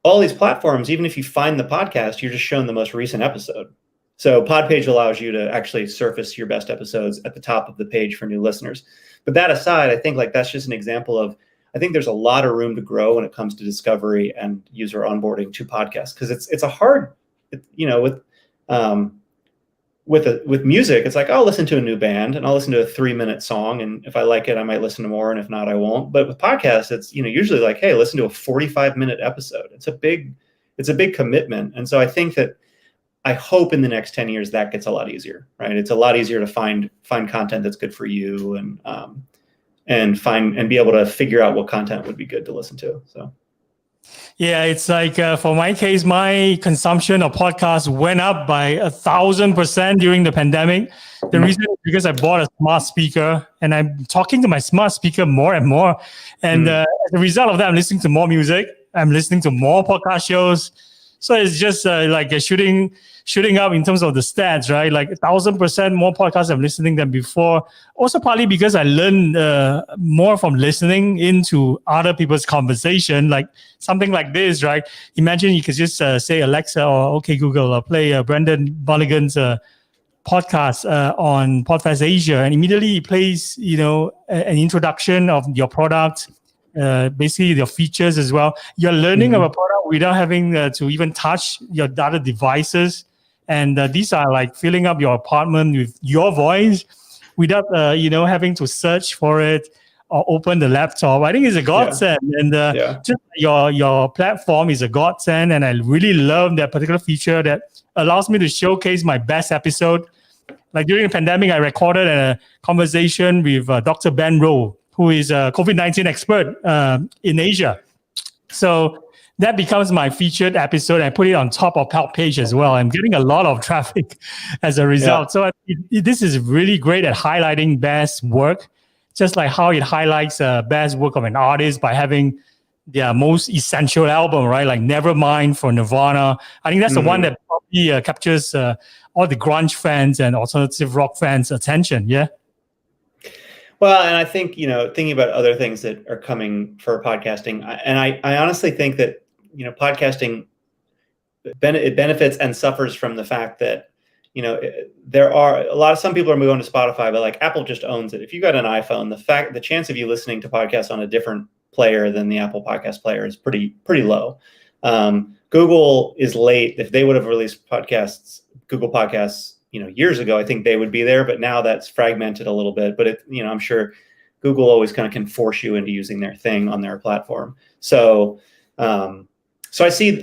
all these platforms, even if you find the podcast, you're just shown the most recent episode. So PodPage allows you to actually surface your best episodes at the top of the page for new listeners. But that aside, I think that's just an example of, I think there's a lot of room to grow when it comes to discovery and user onboarding to podcasts, because it's a hard, with music, it's like, I'll listen to a new band and I'll listen to a 3-minute song, and if I like it, I might listen to more, and if not, I won't. But with podcasts, it's usually like, hey, listen to a 45-minute episode. It's a big commitment, and so I think that I hope in the next 10 years that gets a lot easier, right? It's a lot easier to find content that's good for you, and be able to figure out what content would be good to listen to. So. Yeah, it's like for my case, my consumption of podcasts went up by 1,000% during the pandemic. The reason is because I bought a smart speaker, and I'm talking to my smart speaker more and more. And as a result of that, I'm listening to more music. I'm listening to more podcast shows. So it's just shooting up in terms of the stats, right? Like 1,000% more podcasts I'm listening than before. Also partly because I learned more from listening into other people's conversation, like something like this, right? Imagine you could just say, Alexa or okay, Google, play Brenden Mulligan's podcast on PodFest Asia, and immediately it plays, an introduction of your product, basically your features as well. You're learning about product without having to even touch your other devices. And these are like filling up your apartment with your voice without, having to search for it or open the laptop. I think it's a godsend. Yeah. And just your platform is a godsend. And I really love that particular feature that allows me to showcase my best episode. Like during the pandemic, I recorded a conversation with Dr. Ben Rowe, who is a COVID-19 expert in Asia. So that becomes my featured episode. I put it on top of PodPage as well. I'm getting a lot of traffic as a result. Yeah. So this is really great at highlighting best work, just like how it highlights best work of an artist by having their most essential album, right? Like Nevermind for Nirvana. I think that's the one that probably captures all the grunge fans and alternative rock fans' attention. Yeah. Well, and I think, thinking about other things that are coming for podcasting, and I honestly think that, podcasting, it benefits and suffers from the fact that, there are some people are moving to Spotify, but like Apple just owns it. If you got an iPhone, the chance of you listening to podcasts on a different player than the Apple Podcast player is pretty low. Google is late. If they would have released Google Podcasts, years ago, I think they would be there, but now that's fragmented a little bit. But I'm sure Google always kind of can force you into using their thing on their platform. So, I think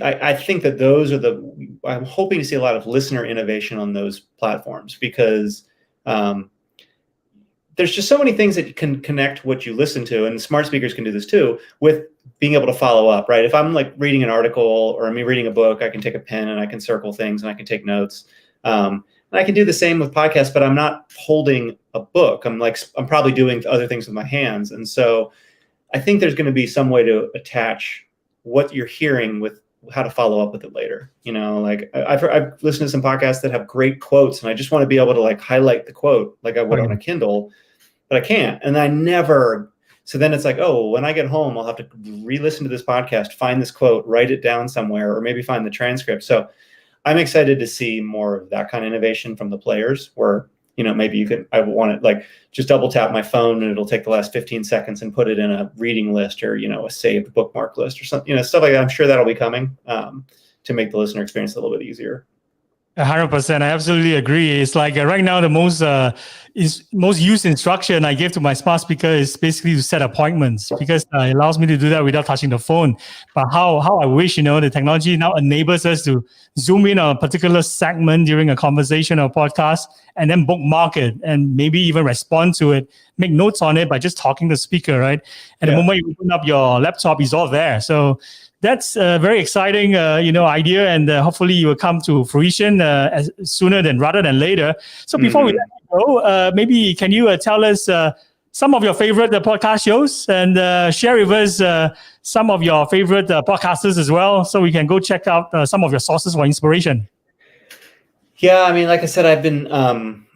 that I'm hoping to see a lot of listener innovation on those platforms, because there's just so many things that can connect what you listen to, and smart speakers can do this too, with being able to follow up, right? If I'm like reading an article or I'm reading a book, I can take a pen and I can circle things and I can take notes. And I can do the same with podcasts, but I'm not holding a book. I'm probably doing other things with my hands. And so I think there's going to be some way to attach what you're hearing with how to follow up with it later. I've listened to some podcasts that have great quotes, and I just want to be able to highlight the quote like I would on a Kindle, but I can't. And I never So then it's like, oh, when I get home, I'll have to re-listen to this podcast, find this quote, write it down somewhere, or maybe find the transcript. So I'm excited to see more of that kind of innovation from the players where, maybe I want to like just double tap my phone and it'll take the last 15 seconds and put it in a reading list or, a saved bookmark list or something, stuff like that. I'm sure that'll be coming to make the listener experience a little bit easier. 100%. I absolutely agree. It's like right now the most used instruction I give to my smart speaker is basically to set appointments because it allows me to do that without touching the phone. But how I wish the technology now enables us to zoom in on a particular segment during a conversation or podcast and then bookmark it and maybe even respond to it, make notes on it by just talking to the speaker, right? And the moment you open up your laptop, it's all there. So that's a very exciting, idea, and hopefully it will come to fruition sooner rather than later. So before we let you go, maybe can you tell us some of your favorite podcast shows and share with us some of your favorite podcasters as well, so we can go check out some of your sources for inspiration. Yeah, I mean, like I said, I've been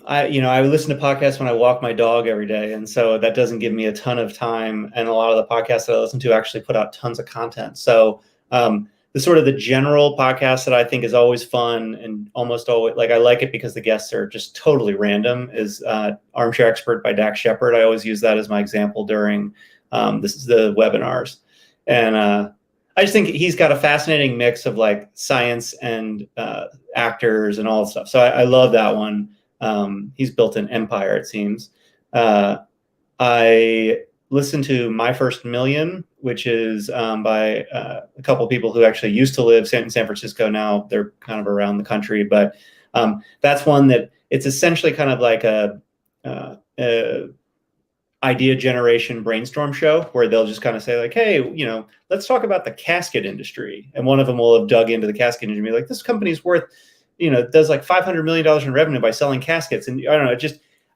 I listen to podcasts when I walk my dog every day. And so that doesn't give me a ton of time. And a lot of the podcasts that I listen to actually put out tons of content. So the general podcast that I think is always fun and almost always I like it because the guests are just totally random is Armchair Expert by Dax Shepard. I always use that as my example during the webinars. And I just think he's got a fascinating mix of like science and actors and all that stuff. So I love that one. He's built an empire, it seems. I listened to My First Million, which is by a couple of people who actually used to live in San Francisco. Now they're kind of around the country, but that's one that it's essentially kind of like a idea generation brainstorm show where they'll just kind of say like, hey, let's talk about the casket industry. And one of them will have dug into the casket industry and be like, this company's worth does like $500 million in revenue by selling caskets. And I don't know,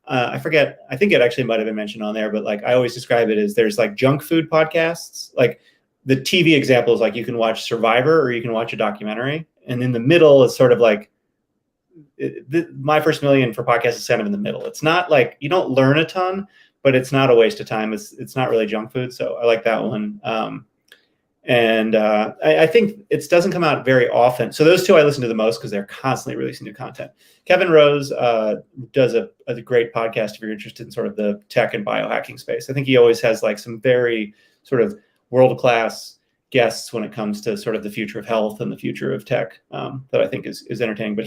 I forget, I think it actually might've been mentioned on there, but like, I always describe it as there's like junk food podcasts. Like the TV example is like, you can watch Survivor or you can watch a documentary. And in the middle is sort of like, My First Million for podcasts is kind of in the middle. It's not like, you don't learn a ton, but it's not a waste of time. It's not really junk food. So I like that one. And I think it doesn't come out very often. So those two I listen to the most because they're constantly releasing new content. Kevin Rose does a great podcast if you're interested in sort of the tech and biohacking space. I think he always has like some very sort of world-class guests when it comes to sort of the future of health and the future of tech that I think is entertaining. But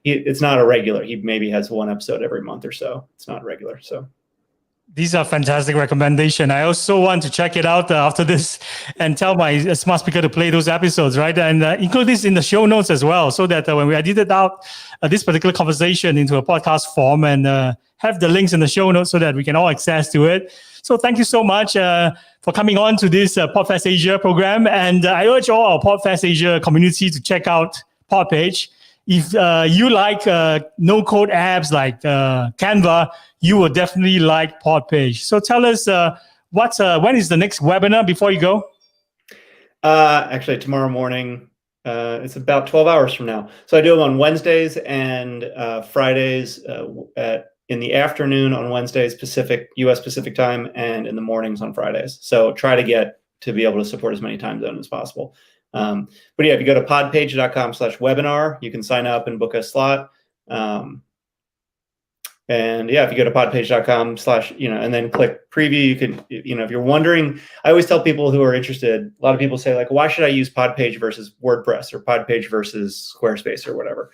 it's not a regular. He maybe has one episode every month or so. It's not regular. So. These are fantastic recommendations. I also want to check it out after this and tell my smart speaker to play those episodes, right? And include this in the show notes as well, so that when we edited out this particular conversation into a podcast form and have the links in the show notes so that we can all access to it. So thank you so much for coming on to this PodFest Asia program. And I urge all our PodFest Asia community to check out PodPage. If you like no-code apps like Canva, you will definitely like PodPage. So tell us when is the next webinar before you go? Actually, tomorrow morning. It's about 12 hours from now. So I do them on Wednesdays and Fridays in the afternoon on Wednesdays, US Pacific time, and in the mornings on Fridays. So try to get to be able to support as many time zones as possible. But yeah, if you go to podpage.com/webinar, you can sign up and book a slot. And yeah, if you go to podpage.com/ and then click preview, you can, if you're wondering, I always tell people who are interested, a lot of people say like, why should I use PodPage versus WordPress or PodPage versus Squarespace or whatever?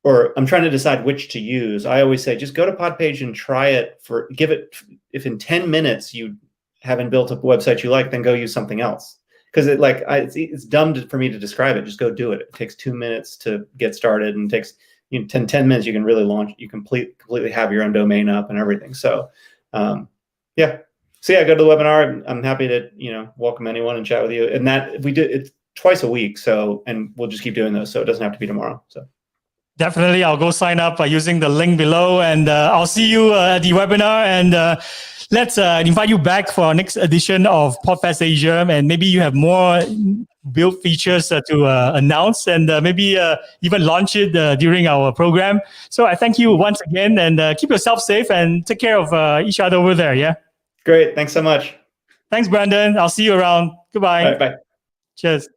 Or I'm trying to decide which to use. I always say, just go to PodPage and try it if in 10 minutes you haven't built a website you like, then go use something else. Because it's dumb for me to describe it. Just go do it. It takes 2 minutes to get started, and it takes 10 minutes. You can really launch. You completely have your own domain up and everything. So, yeah. So yeah, go to the webinar. I'm happy to welcome anyone and chat with you. And that we do it twice a week. So, and we'll just keep doing those. So it doesn't have to be tomorrow. So. Definitely, I'll go sign up by using the link below, and I'll see you at the webinar. And let's invite you back for our next edition of PodFest Asia, and maybe you have more build features to announce, and maybe even launch it during our program. So I thank you once again, and keep yourself safe and take care of each other over there. Yeah. Great. Thanks so much. Thanks, Brenden. I'll see you around. Goodbye. All right, bye. Cheers.